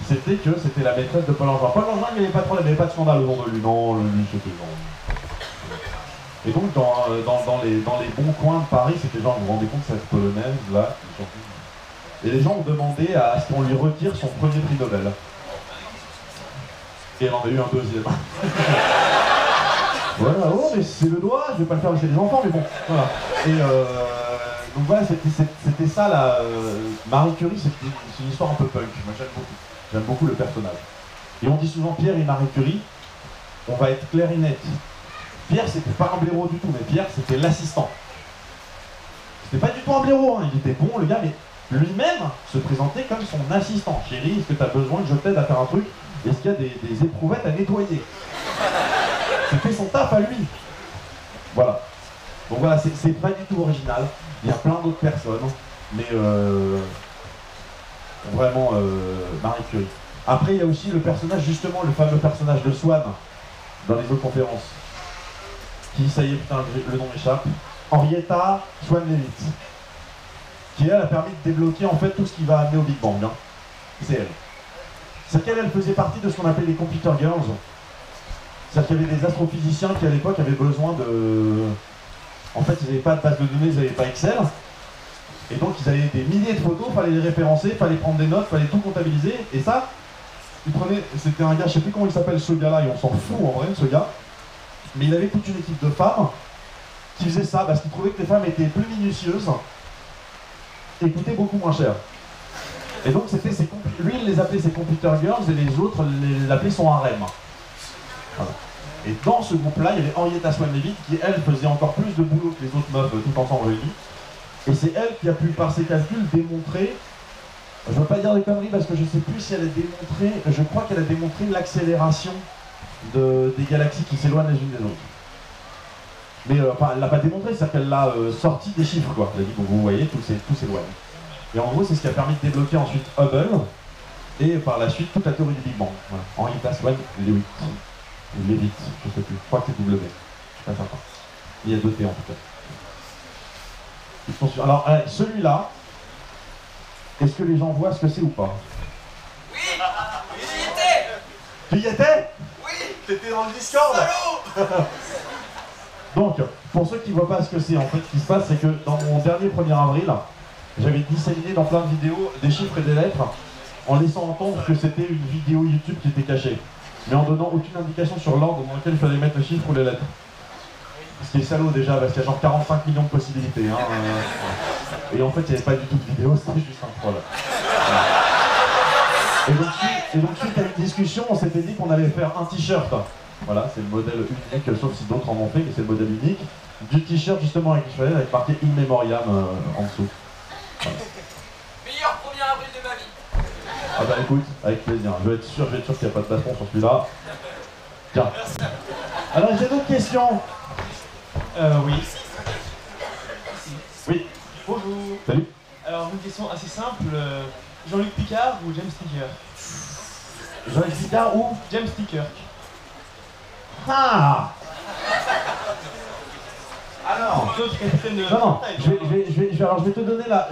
[SPEAKER 1] c'était que c'était la maîtresse de Paul Langevin. Paul Langevin, il n'y avait pas de scandale au nom de lui. Non, lui, c'était non. Et donc, dans les bons coins de Paris, c'était genre, vous vous rendez compte, cette polonaise, là, et les gens ont demandé à ce qu'on lui retire son premier prix Nobel. Et elle en a eu un deuxième. Voilà, oh, mais c'est le doigt, je vais pas le faire chez les enfants, mais bon, voilà. Et donc voilà, c'était ça, la Marie Curie, c'est une histoire un peu punk. Moi, j'aime beaucoup le personnage. Et on dit souvent Pierre et Marie Curie, on va être clair et net. Pierre, c'était pas un blaireau du tout, mais Pierre, c'était l'assistant. C'était pas du tout un blaireau, hein. Il était bon, le gars, mais lui-même se présentait comme son assistant. Chérie, est-ce que tu as besoin que je t'aide à faire un truc? Est-ce qu'il y a des éprouvettes à nettoyer? C'était son taf à lui. Voilà. Donc voilà, c'est pas du tout original. Il y a plein d'autres personnes, mais vraiment Marie Curie. Après, il y a aussi le personnage, justement, le fameux personnage de Swann dans les autres conférences. Qui, ça y est, putain, le nom m'échappe. Henrietta Swan-Leavitt. Qui, elle, a permis de débloquer en fait tout ce qui va amener au Big Bang. Hein. C'est elle. C'est qu'elle faisait partie de ce qu'on appelle les Computer Girls. C'est-à-dire qu'il y avait des astrophysiciens qui, à l'époque, avaient besoin de... En fait, ils n'avaient pas de base de données, ils n'avaient pas Excel. Et donc, ils avaient des milliers de photos, il fallait les référencer, il fallait prendre des notes, il fallait tout comptabiliser. Et ça, ils prenaient... C'était un gars, je ne sais plus comment il s'appelle ce gars-là, et on s'en fout en vrai de ce gars. Mais il avait toute une équipe de femmes qui faisaient ça parce qu'ils trouvaient que les femmes étaient plus minutieuses et coûtaient beaucoup moins cher. Et donc, lui, il les appelait ses Computer Girls et les autres l'appelaient son harem. Voilà. Et dans ce groupe-là, il y avait Henrietta Swan-Leavitt qui, elle, faisait encore plus de boulot que les autres meufs tout ensemble réunis. Et c'est elle qui a pu, par ses calculs, démontrer, je ne veux pas dire des conneries parce que je ne sais plus si elle a démontré, je crois qu'elle a démontré l'accélération des galaxies qui s'éloignent les unes des autres. Mais enfin, elle ne l'a pas démontré, c'est-à-dire qu'elle l'a sorti des chiffres, quoi. Elle a dit, bon, vous voyez, tout s'éloigne. Et en gros, c'est ce qui a permis de débloquer ensuite Hubble, et par la suite, toute la théorie du Big Bang. Voilà. Henrietta Swan-Leavitt. Leavitt, je sais plus. Je crois que c'est W. Je suis pas certain. Il y a 2 T en tout cas. Ils sont sûrs. Alors, celui-là, est-ce que les gens voient ce que c'est ou pas?
[SPEAKER 10] Oui. J'y étais.
[SPEAKER 1] Tu y étais?
[SPEAKER 10] Oui.
[SPEAKER 1] T'étais dans le Discord. Donc, pour ceux qui ne voient pas ce que c'est, en fait, ce qui se passe, c'est que dans mon dernier 1er avril, j'avais disséminé dans plein de vidéos des chiffres et des lettres en laissant entendre que c'était une vidéo YouTube qui était cachée, mais en donnant aucune indication sur l'ordre dans lequel il fallait mettre le chiffre ou les lettres. Ce qui est salaud déjà, parce qu'il y a genre 45 millions de possibilités. Hein, et en fait, il n'y avait pas du tout de vidéo, c'était juste un troll. Et donc suite à une discussion, on s'était dit qu'on allait faire un t-shirt. Voilà, c'est le modèle unique, sauf si d'autres en ont fait, mais c'est le modèle unique. Du t-shirt justement avec Israël, avec marqué In Memoriam en dessous. Voilà.
[SPEAKER 10] Meilleur 1er avril de ma vie.
[SPEAKER 1] Ah bah écoute, avec plaisir. Je vais être sûr qu'il n'y a pas de bâton sur celui-là. Tiens. Alors j'ai d'autres questions.
[SPEAKER 11] Oui.
[SPEAKER 1] Oui.
[SPEAKER 11] Bonjour.
[SPEAKER 1] Salut.
[SPEAKER 11] Alors une question assez simple. Jean-Luc Picard ou James Ticker?
[SPEAKER 1] Jean-Luc Picard ou
[SPEAKER 11] James Ticker.
[SPEAKER 1] Ah.
[SPEAKER 11] Alors, d'autres capitaines de...
[SPEAKER 1] Non, je vais te donner la...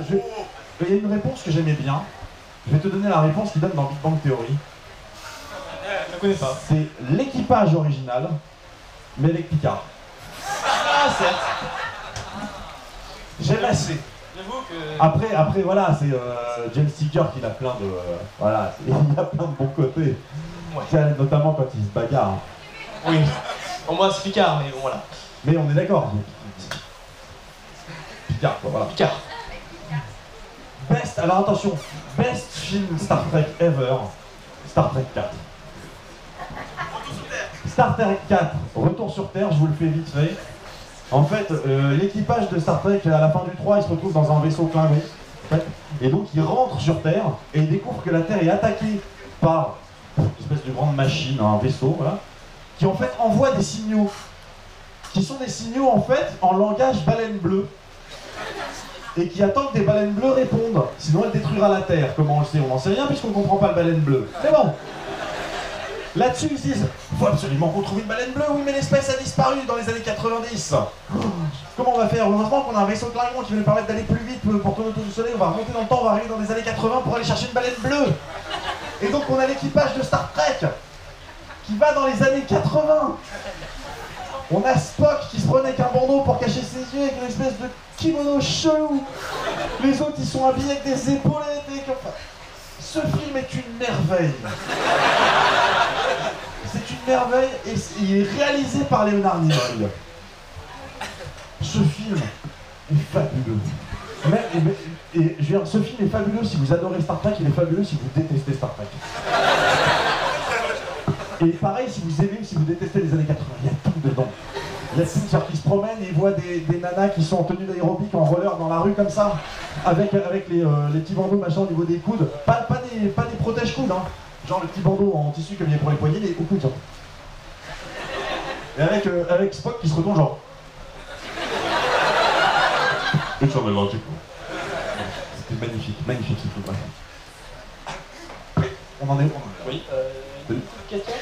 [SPEAKER 1] Il y a une réponse que j'aimais bien. Je vais te donner la réponse qu'il donne dans Big Bang Theory.
[SPEAKER 11] Je ne connais pas.
[SPEAKER 1] C'est l'équipage original, mais avec Picard.
[SPEAKER 11] Ah, certes.
[SPEAKER 1] J'aime assez.
[SPEAKER 11] J'avoue que...
[SPEAKER 1] Après voilà, c'est James Ticker qui a plein de... voilà, il a plein de bons côtés. Ouais. Notamment quand il se bagarre.
[SPEAKER 11] Oui. Pour moi, c'est Picard, mais bon, voilà.
[SPEAKER 1] Mais on est d'accord. Picard, quoi, voilà.
[SPEAKER 11] Picard.
[SPEAKER 1] Best, alors attention, best film Star Trek ever, Star Trek 4. Star Trek 4, Retour sur Terre, je vous le fais vite fait. En fait, l'équipage de Star Trek, à la fin du 3, il se retrouve dans un vaisseau climbé. En fait, et donc il rentre sur Terre et il découvre que la Terre est attaquée par une espèce de grande machine, un vaisseau, voilà, qui en fait envoie des signaux. Qui sont des signaux en fait en langage baleine bleue. Et qui attendent que des baleines bleues répondent. Sinon elle détruira la Terre. Comment on le sait? On n'en sait rien puisqu'on ne comprend pas le baleine bleu. Mais bon. Là-dessus ils se disent, faut absolument qu'on trouve une baleine bleue. Oui mais l'espèce a disparu dans les années 90. Comment on va faire? Heureusement qu'on a un vaisseau Klingon qui va nous permettre d'aller plus vite pour tourner autour du soleil. On va remonter dans le temps, on va arriver dans les années 80 pour aller chercher une baleine bleue. Et donc on a l'équipage de Star Trek qui va dans les années 80. On a Spock qui se prenait avec un bandeau pour cacher ses yeux avec une espèce de kimono chelou. Les autres ils sont habillés avec des épaulettes et enfin, ce film est une merveille. C'est une merveille et il est réalisé par Leonard Nimoy. Ce film est fabuleux. Et je veux dire, ce film est fabuleux si vous adorez Star Trek, il est fabuleux si vous détestez Star Trek. Et pareil, si vous aimez ou si vous détestez les années 80, il y a tout dedans. Il y a Cynthia qui se promène et il voit des nanas qui sont en tenue d'aérobic en roller dans la rue comme ça, avec les petits bandeaux machin au niveau des coudes. Pas des protège-coudes, hein. Genre le petit bandeau en tissu comme il y a pour les poignets, mais au coude, genre. Et avec Spock qui se retourne genre. Et sur le logique. C'était magnifique, magnifique ce film. On en est où?
[SPEAKER 12] Oui. Une petite question,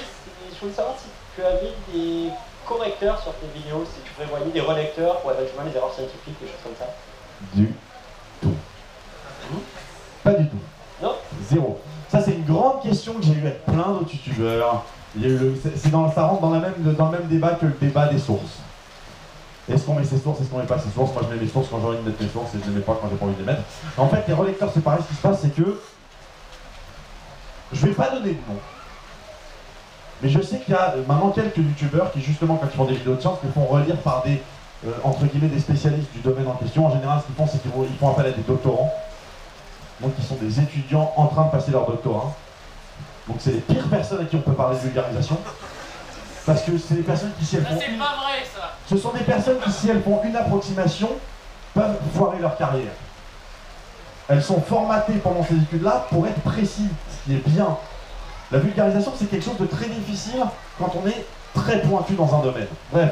[SPEAKER 12] je voulais savoir si tu avais des correcteurs sur tes vidéos, si tu prévoyais des relecteurs pour éventuellement les erreurs scientifiques, des choses comme ça.
[SPEAKER 1] Du tout. Pas du tout.
[SPEAKER 12] Non?
[SPEAKER 1] Zéro. Ça c'est une grande question que j'ai eue avec plein d'autres youtubeurs. Il y a eu ça rentre dans le même débat que le débat des sources. Est-ce qu'on met ses sources, est-ce qu'on met pas ses sources? Moi je mets mes sources quand j'ai envie de mettre mes sources et je les mets pas quand j'ai pas envie de les mettre. En fait les relecteurs c'est pareil, ce qui se passe c'est que je vais pas donner de nom. Mais je sais qu'il y a maintenant quelques youtubeurs qui justement quand ils font des vidéos de science les font relire par des entre guillemets des spécialistes du domaine en question. En général ce qu'ils font c'est qu'ils font appel à des doctorants. Donc ils sont des étudiants en train de passer leur doctorat. Donc c'est les pires personnes à qui on peut parler de vulgarisation. Parce que c'est des personnes qui si elles font...
[SPEAKER 10] C'est pas vrai ça.
[SPEAKER 1] Ce sont des personnes qui si elles font une approximation peuvent foirer leur carrière. Elles sont formatées pendant ces études-là pour être précises, ce qui est bien. La vulgarisation, c'est quelque chose de très difficile quand on est très pointu dans un domaine. Bref.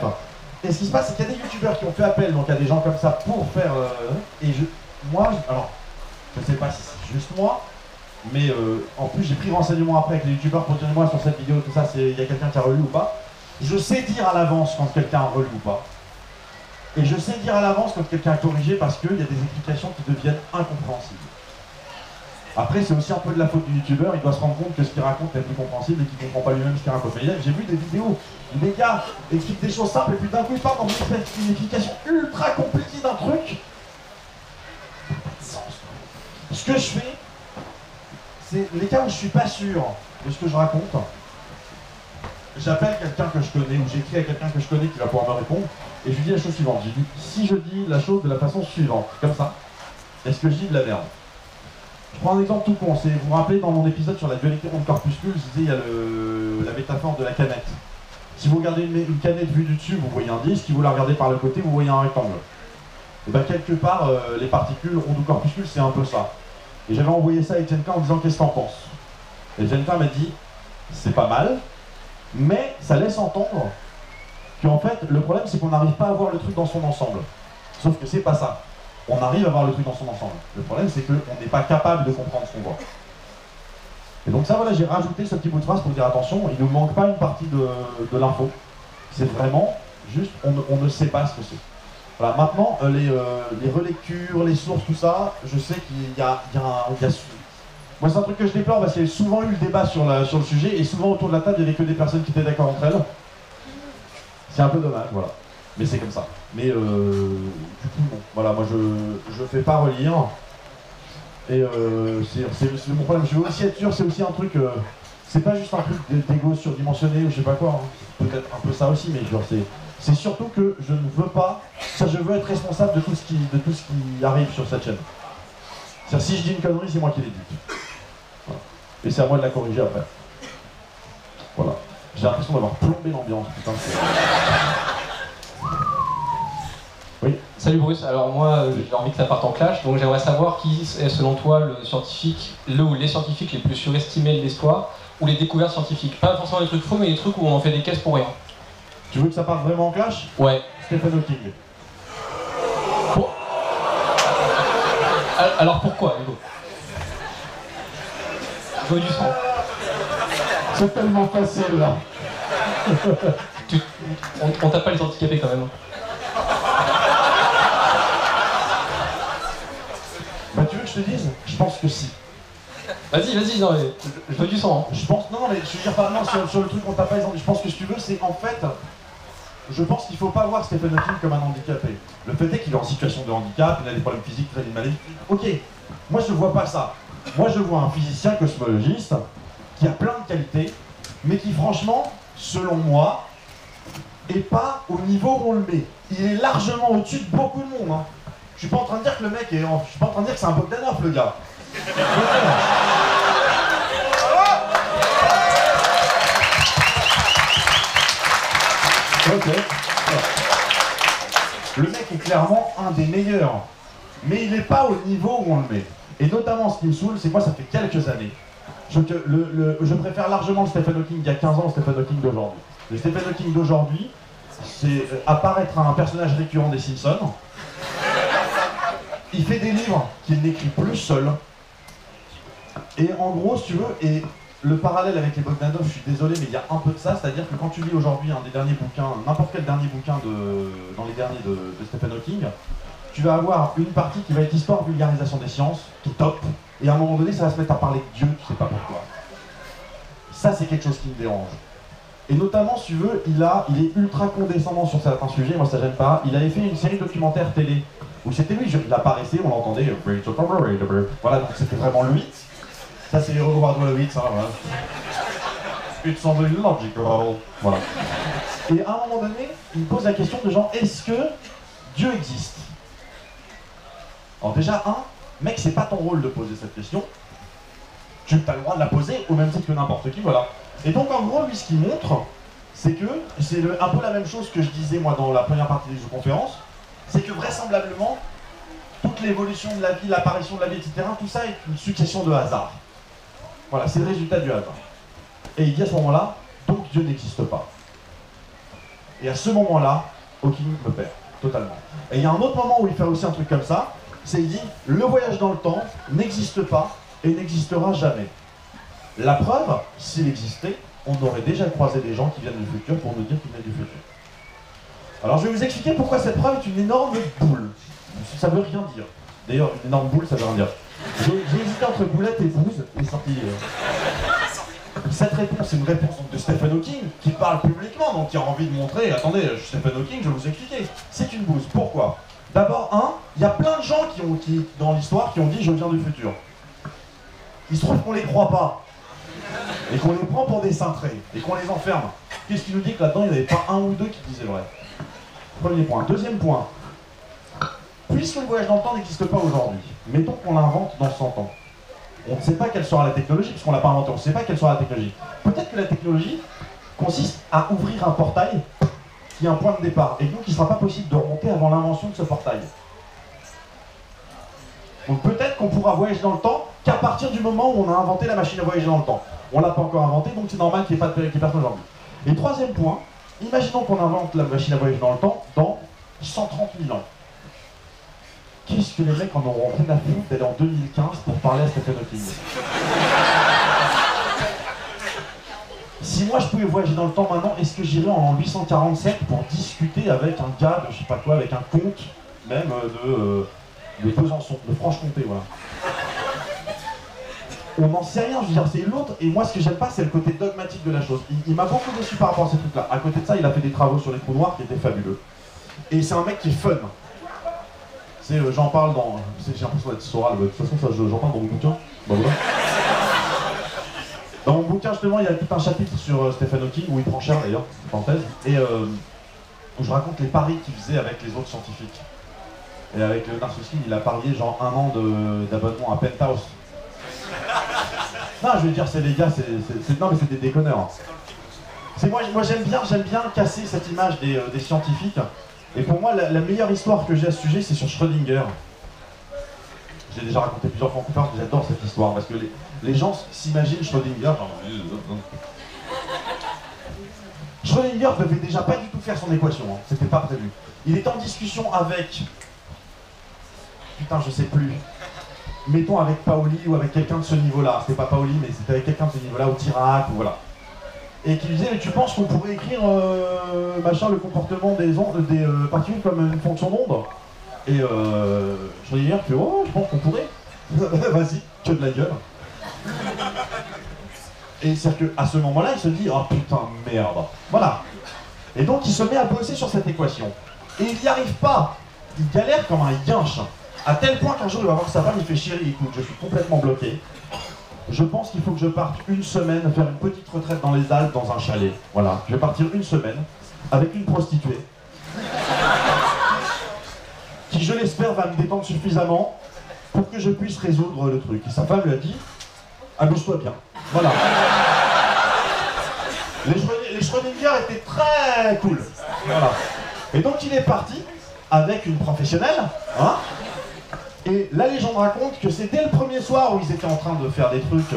[SPEAKER 1] Et ce qui se passe, c'est qu'il y a des youtubeurs qui ont fait appel donc à des gens comme ça pour faire... alors, je ne sais pas si c'est juste moi, mais en plus j'ai pris renseignement après avec les youtubeurs pour dire moi sur cette vidéo, tout ça, il y a quelqu'un qui a relu ou pas. Je sais dire à l'avance quand quelqu'un a relu ou pas. Et je sais dire à l'avance quand quelqu'un a corrigé parce qu'il y a des explications qui deviennent incompréhensibles. Après, c'est aussi un peu de la faute du youtubeur, il doit se rendre compte que ce qu'il raconte est plus compréhensible et qu'il ne comprend pas lui-même ce qu'il raconte. Mais j'ai vu des vidéos où les gars expliquent des choses simples et puis d'un coup ils partent dans une explication ultra compliquée d'un truc. Ce que je fais, c'est les cas où je suis pas sûr de ce que je raconte. J'appelle quelqu'un que je connais ou j'écris à quelqu'un que je connais qui va pouvoir me répondre et je lui dis la chose suivante. J'ai dit, si je dis la chose de la façon suivante, comme ça, est-ce que je dis de la merde? Je prends un exemple tout con, vous vous rappelez dans mon épisode sur la dualité onde-corpuscule, je disais il y a la métaphore de la canette. Si vous regardez une canette vue du dessus, vous voyez un disque, si vous la regardez par le côté, vous voyez un rectangle. Et bien quelque part, les particules ondes ou corpuscules, c'est un peu ça. Et j'avais envoyé ça à Etchenka en disant qu'est-ce que t'en penses? Et Etchenka m'a dit, c'est pas mal, mais ça laisse entendre qu'en fait, le problème c'est qu'on n'arrive pas à voir le truc dans son ensemble. Sauf que c'est pas ça. On arrive à voir le truc dans son ensemble. Le problème c'est qu'on n'est pas capable de comprendre ce qu'on voit. Et donc ça voilà, j'ai rajouté ce petit bout de phrase pour dire attention, il ne manque pas une partie de l'info. C'est vraiment juste, on ne sait pas ce que c'est. Voilà, maintenant, les relectures, les sources, tout ça, je sais qu'il y a moi c'est un truc que je déplore parce qu'il y a souvent eu le débat sur le sujet et souvent autour de la table il n'y avait que des personnes qui étaient d'accord entre elles. C'est un peu dommage, voilà. Mais c'est comme ça. Mais du coup non. Voilà, moi je fais pas relire. Et c'est mon problème. Je veux aussi être sûr, c'est aussi un truc. C'est pas juste un truc d'égo surdimensionné ou je sais pas quoi. Hein. Peut-être un peu ça aussi, mais genre c'est surtout que je ne veux pas. Je veux être responsable de tout ce qui arrive sur cette chaîne. C'est-à-dire si je dis une connerie, c'est moi qui l'ai dit. Voilà. Et c'est à moi de la corriger après. Voilà. J'ai l'impression d'avoir plombé l'ambiance. Putain, oui.
[SPEAKER 13] Salut Bruce, alors moi j'ai envie que ça parte en clash, donc j'aimerais savoir qui est selon toi le scientifique, ou les scientifiques les plus surestimés de l'histoire, ou les découvertes scientifiques. Pas forcément les trucs faux, mais les trucs où on en fait des caisses pour rien.
[SPEAKER 1] Tu veux que ça parte vraiment en clash?
[SPEAKER 13] Ouais.
[SPEAKER 1] Stephen Hawking.
[SPEAKER 13] Alors pourquoi, Hugo? Je veux du sang.
[SPEAKER 1] C'est tellement facile là.
[SPEAKER 13] On tape pas les handicapés quand même.
[SPEAKER 1] Bah tu veux que je te dise? Je pense que si.
[SPEAKER 13] Vas-y, non mais je veux du sang. Hein.
[SPEAKER 1] Je pense, non mais je veux dire pas non, sur le truc on tape pas les handicapés. Je pense que si tu veux, c'est en fait, je pense qu'il faut pas voir Stephen Hawking comme un handicapé. Le fait est qu'il est en situation de handicap, il a des problèmes physiques, il a des maladies. Ok, moi je vois pas ça. Moi je vois un physicien cosmologiste qui a plein de qualités, mais qui franchement, selon moi, est pas au niveau où on le met. Il est largement au-dessus de beaucoup de monde. Hein. Je suis pas en train de dire que le mec est. Je suis pas en train de dire que c'est un Bogdanov le gars. Ok. Le mec est clairement un des meilleurs. Mais il n'est pas au niveau où on le met. Et notamment ce qui me saoule, c'est quoi? Ça fait quelques années. Je préfère largement le Stephen Hawking d'il y a 15 ans au Stephen Hawking d'aujourd'hui. Le Stephen Hawking d'aujourd'hui, c'est apparaître un personnage récurrent des Simpsons. Il fait des livres qu'il n'écrit plus seul. Et en gros, si tu veux, et le parallèle avec les Bogdanov, je suis désolé, mais il y a un peu de ça, c'est-à-dire que quand tu lis aujourd'hui un des derniers bouquins, n'importe quel dernier bouquin dans les derniers de Stephen Hawking, tu vas avoir une partie qui va être histoire vulgarisation des sciences, qui est top, et à un moment donné, ça va se mettre à parler de Dieu, tu sais pas pourquoi. Ça, c'est quelque chose qui me dérange. Et notamment, si tu veux, il est ultra condescendant sur certains sujets, moi ça gêne pas. Il avait fait une série documentaire télé, où c'était lui, il apparaissait, on l'entendait, voilà, donc c'était vraiment lui. Ça, c'est les Robert Wolowitz, hein, voilà. It's only logical. Voilà. Et à un moment donné, il pose la question de genre, est-ce que Dieu existe? Alors déjà, mec, c'est pas ton rôle de poser cette question. Tu as le droit de la poser au même titre que n'importe qui, voilà. Et donc en gros, lui, ce qu'il montre, c'est que, c'est un peu la même chose que je disais moi dans la première partie des conférences, c'est que vraisemblablement, toute l'évolution de la vie, l'apparition de la vie, etc., tout ça est une succession de hasards. Voilà, c'est le résultat du hasard. Et il dit à ce moment-là, donc Dieu n'existe pas. Et à ce moment-là, Hawking me perd, totalement. Et il y a un autre moment où il fait aussi un truc comme ça, c'est il dit, le voyage dans le temps n'existe pas et n'existera jamais. La preuve, s'il existait, on aurait déjà croisé des gens qui viennent du futur pour nous dire qu'ils viennent du futur. Alors je vais vous expliquer pourquoi cette preuve est une énorme boule. Ça veut rien dire. D'ailleurs, une énorme boule, ça veut rien dire. J'ai hésité entre boulette et bouse, et sorti. Cette réponse, c'est une réponse donc, de Stephen Hawking, qui parle publiquement, donc qui a envie de montrer, attendez, je suis Stephen Hawking, je vais vous expliquer. C'est une bouse. Pourquoi? D'abord, il y a plein de gens dans l'histoire qui ont dit je viens du futur. il se trouve qu'on les croit pas. Et qu'on les prend pour des cintrés. Et qu'on les enferme. Qu'est-ce qui nous dit que là-dedans, il n'y avait pas un ou deux qui disaient vrai? Premier point. Deuxième point. Puisque le voyage dans le temps n'existe pas aujourd'hui, mettons qu'on l'invente dans 100 ans. On ne sait pas quelle sera la technologie, puisqu'on ne l'a pas inventé, on ne sait pas quelle sera la technologie. Peut-être que la technologie consiste à ouvrir un portail qui est un point de départ, et donc il ne sera pas possible de remonter avant l'invention de ce portail. Donc peut-être qu'on pourra voyager dans le temps qu'à partir du moment où on a inventé la machine à voyager dans le temps. On ne l'a pas encore inventée, donc c'est normal qu'il n'y ait pas de personne aujourd'hui. Et troisième point, imaginons qu'on invente la machine à voyager dans le temps dans 130 000 ans. Qu'est-ce que les mecs en auront rien à foutre d'aller en 2015 pour parler à Stephen Hawking? Si moi je pouvais voyager dans le temps maintenant, est-ce que j'irais en 847 pour discuter avec un gars de je sais pas quoi, avec un comte même de Besançon, de Franche-Comté, voilà. On n'en sait rien, je veux dire, c'est l'autre, et moi ce que j'aime pas c'est le côté dogmatique de la chose. Il m'a beaucoup déçu par rapport à ces trucs-là. À côté de ça, il a fait des travaux sur les trous noirs qui étaient fabuleux. Et c'est un mec qui est fun. J'en parle dans... J'ai l'impression d'être Soral, de toute façon ça j'en parle dans mon bouquin. Bah, voilà. Dans mon bouquin justement il y a tout un chapitre sur Stephen Hawking, où il prend cher d'ailleurs, parenthèse, et où je raconte les paris qu'il faisait avec les autres scientifiques. Et avec Leonard Susskind, il a parié genre 1 an d'abonnement à Penthouse. Non je veux dire c'est les gars, non mais c'est des déconneurs. Hein. Moi j'aime bien casser cette image des scientifiques. Et pour moi, la meilleure histoire que j'ai à ce sujet, c'est sur Schrödinger. J'ai déjà raconté plusieurs fois en conférence, mais j'adore cette histoire, parce que les gens s'imaginent Schrödinger, genre... Schrödinger ne devait déjà pas du tout faire son équation, hein. C'était pas prévu. Il était en discussion avec... Putain, je sais plus. Mettons avec Paoli ou avec quelqu'un de ce niveau-là. C'était pas Paoli, mais c'était avec quelqu'un de ce niveau-là, au Tirac, ou voilà. Et qui lui disait, mais tu penses qu'on pourrait écrire machin, le comportement des particules comme une fonction d'onde? Et je dis que oh, je pense qu'on pourrait. Vas-y, que de la gueule. Et c'est-à-dire qu'à ce moment-là, il se dit, oh putain, merde. Voilà. Et donc il se met à bosser sur cette équation. Et il n'y arrive pas. Il galère comme un yinche. À tel point qu'un jour, il va voir sa femme, il fait chérie, écoute, je suis complètement bloqué. Je pense qu'il faut que je parte une semaine faire une petite retraite dans les Alpes, dans un chalet. Voilà, je vais partir une semaine avec une prostituée qui, je l'espère, va me détendre suffisamment pour que je puisse résoudre le truc. Et sa femme lui a dit, amuse-toi bien. Voilà. Les Schrödinger étaient très cool. Voilà. Et donc il est parti avec une professionnelle, hein. Et la légende raconte que c'est dès le premier soir où ils étaient en train de faire des trucs,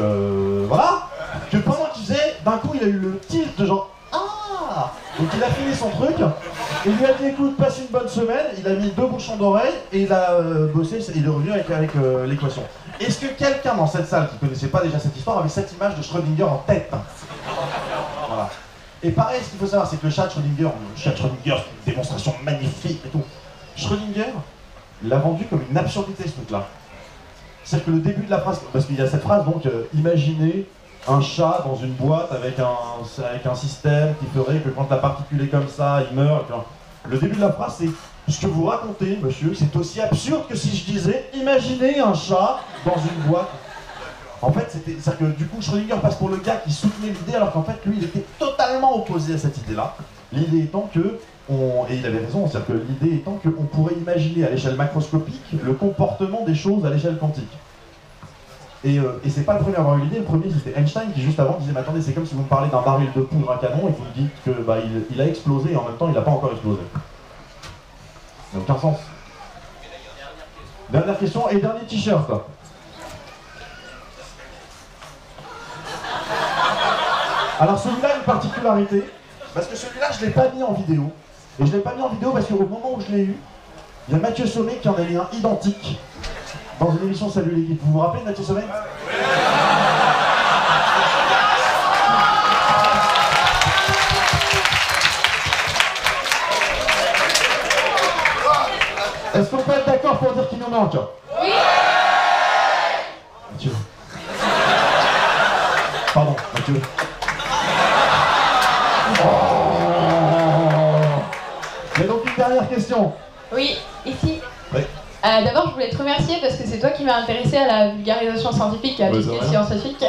[SPEAKER 1] voilà, que pendant qu'il faisait, d'un coup il a eu le tilt de genre ah. Donc il a fini son truc, et il lui a dit écoute, passe une bonne semaine, il a mis 2 bouchons d'oreille, et il a bossé, il est revenu avec l'équation. Est-ce que quelqu'un dans cette salle qui connaissait pas déjà cette histoire avait cette image de Schrödinger en tête? Voilà. Et pareil, ce qu'il faut savoir, c'est que le chat de Schrödinger, c'est une démonstration magnifique et tout. Schrödinger l'a vendu comme une absurdité, ce truc-là. C'est-à-dire que le début de la phrase, parce qu'il y a cette phrase, donc, imaginez un chat dans une boîte avec un système qui ferait que quand la particule est comme ça, il meurt. Le début de la phrase, c'est ce que vous racontez, monsieur, c'est aussi absurde que si je disais imaginez un chat dans une boîte. En fait, c'est-à-dire que du coup, Schrödinger passe pour le gars qui soutenait l'idée, alors qu'en fait, lui, il était totalement opposé à cette idée-là. L'idée étant que, et il avait raison, c'est-à-dire que l'idée étant qu'on pourrait imaginer à l'échelle macroscopique le comportement des choses à l'échelle quantique. Et c'est pas le premier à avoir eu l'idée, le premier c'était Einstein qui juste avant disait mais attendez, c'est comme si vous me parlez d'un baril de poudre à canon et vous me dites que bah, il a explosé et en même temps il n'a pas encore explosé. Ça n'a aucun sens. Dernière question et dernier t-shirt. Alors celui-là a une particularité, parce que celui-là je ne l'ai pas mis en vidéo. Et je ne l'ai pas mis en vidéo parce qu'au moment où je l'ai eu, il y a Mathieu Sommet qui en a mis un identique dans une émission Salut l'équipe. Vous vous rappelez de Mathieu Sommet? Est-ce qu'on peut être d'accord pour dire qu'il nous manque? Oui. Mathieu. Pardon, Mathieu. Oh. Et donc une dernière question.
[SPEAKER 14] Oui, ici.
[SPEAKER 1] Oui.
[SPEAKER 8] D'abord, je voulais te remercier parce que c'est toi qui m'as intéressé à la vulgarisation scientifique, à tout ce qui est scientifique.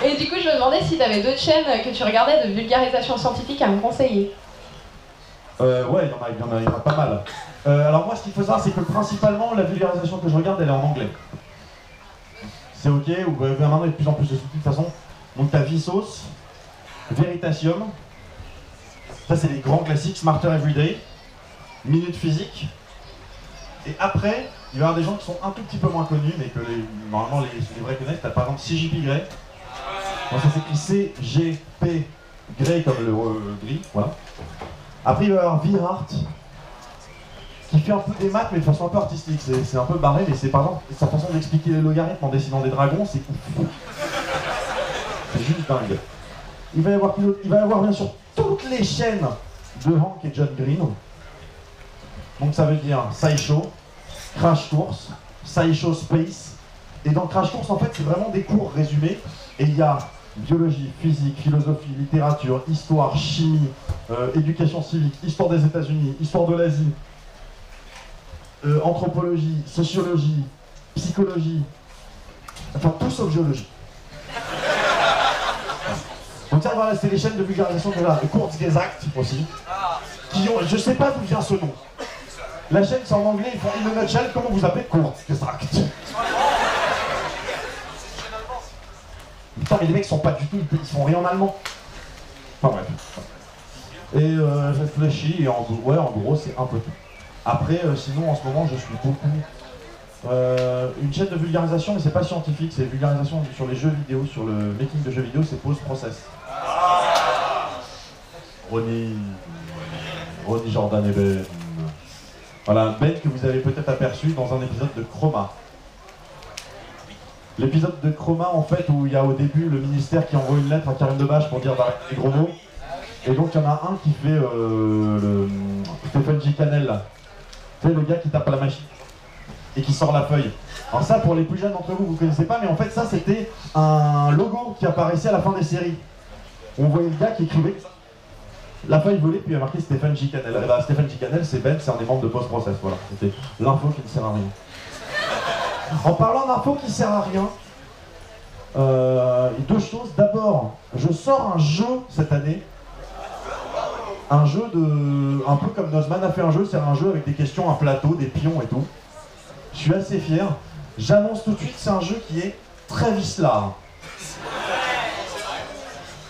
[SPEAKER 8] Et du coup, je me demandais si tu avais d'autres chaînes que tu regardais de vulgarisation scientifique à me conseiller.
[SPEAKER 1] Ouais, il y en a pas mal. Alors moi, ce qu'il faut savoir, c'est que principalement, la vulgarisation que je regarde, elle est en anglais. C'est ok, vous pouvez maintenant de plus en plus de sous-titres de toute façon. Donc t'as Vsauce, Veritasium, ça c'est les grands classiques, Smarter Everyday, Minute Physique. Et après, il va y avoir des gens qui sont un tout petit peu moins connus, mais que normalement les vrais connaissent. T'as par exemple CJP Grey. Donc ça s'écrit CGP Grey comme le gris, voilà. Après il va y avoir Virart, qui fait un peu des maths mais de façon un peu artistique. C'est un peu barré, mais c'est par exemple sa façon d'expliquer les logarithmes en dessinant des dragons, c'est ouf. C'est juste dingue. Il va y avoir bien sûr toutes les chaînes de Hank et John Green. Donc ça veut dire SciShow, Crash Course, SciShow Space. Et dans Crash Course, en fait, c'est vraiment des cours résumés. Et il y a biologie, physique, philosophie, littérature, histoire, chimie, éducation civique, histoire des États-Unis, histoire de l'Asie, anthropologie, sociologie, psychologie, enfin tout sauf géologie. Donc ça, voilà, c'est les chaînes de vulgarisation que là, Kurzgesagt aussi, qui ont, je sais pas d'où vient ce nom. La chaîne c'est en anglais, ils font in a nutshell, comment vous appelez Kurzgesagt. Putain mais les mecs sont pas du tout, ils font rien en allemand. Enfin bref. Et je réfléchis et en gros c'est un peu tout. Après sinon en ce moment je suis beaucoup une chaîne de vulgarisation mais c'est pas scientifique, c'est vulgarisation sur les jeux vidéo, sur le making de jeux vidéo, c'est Pause Process. Ronnie Jordan et Ben. Voilà, Ben que vous avez peut-être aperçu dans un épisode de Chroma. L'épisode de Chroma en fait où il y a au début le ministère qui envoie une lettre à Karim Debache pour dire d'arrêter les gros mots. Et donc il y en a un qui fait le Stephen J. Cannell là. C'est le gars qui tape à la machine et qui sort la feuille. Alors ça pour les plus jeunes d'entre vous, vous ne connaissez pas, mais en fait ça c'était un logo qui apparaissait à la fin des séries. On voyait le gars qui écrivait la feuille volée puis il y a marqué Stephen J. Cannell. Et bah, Stephen J. Cannell c'est Ben, c'est un des membres de Post Process, voilà. C'était l'info qui ne sert à rien. En parlant d'info qui sert à rien, deux choses. D'abord, je sors un jeu cette année. Un jeu de... un peu comme Nozman a fait un jeu, c'est un jeu avec des questions, un plateau, des pions et tout. Je suis assez fier. J'annonce tout de suite, c'est un jeu qui est très vicelard.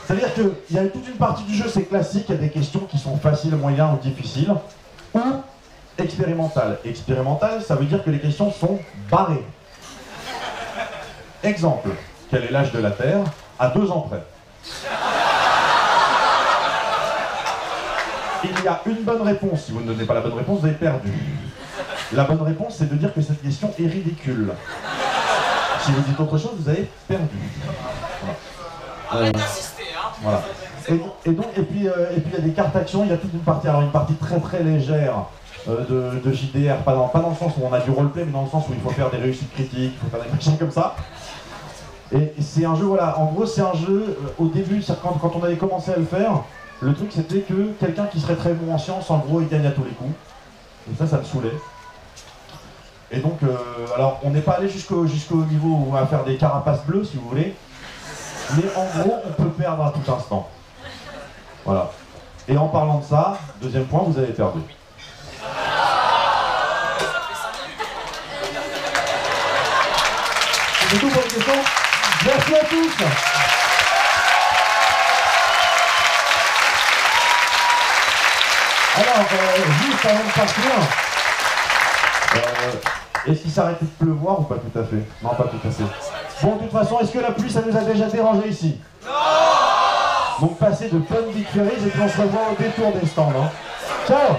[SPEAKER 1] C'est-à-dire qu'il y a toute une partie du jeu, c'est classique, il y a des questions qui sont faciles, moyennes ou difficiles. Ou expérimentales. Expérimentales, ça veut dire que les questions sont barrées. Exemple, quel est l'âge de la Terre à 2 ans près? Il y a une bonne réponse. Si vous ne donnez pas la bonne réponse, vous avez perdu. La bonne réponse, c'est de dire que cette question est ridicule. Si vous dites autre chose, vous avez perdu. Voilà.
[SPEAKER 10] Arrête d'insister, hein.
[SPEAKER 1] Voilà. Et puis il y a des cartes actions, il y a toute une partie, alors une partie très très légère de JDR, pas dans le sens où on a du roleplay, mais dans le sens où il faut faire des réussites critiques, il faut faire des machins comme ça. Et c'est un jeu, voilà, en gros c'est un jeu, au début, quand on avait commencé à le faire, le truc c'était que quelqu'un qui serait très bon en sciences, en gros il gagne à tous les coups. Et ça me saoulait. Et donc, alors on n'est pas allé jusqu'au niveau où on va faire des carapaces bleues si vous voulez, mais en gros on peut perdre à tout instant. Voilà. Et en parlant de ça, deuxième point, vous avez perdu. C'est tout pour les questions. Merci à tous. Alors, juste avant de partir, est-ce qu'il s'arrêtait de pleuvoir ou pas tout à fait? Non, pas tout à fait. Bon, de toute façon, est-ce que la pluie, ça nous a déjà dérangé ici? Non. Donc, passez de bonnes Big Ferries et puis on se revoit au détour des stands. Hein. Ciao.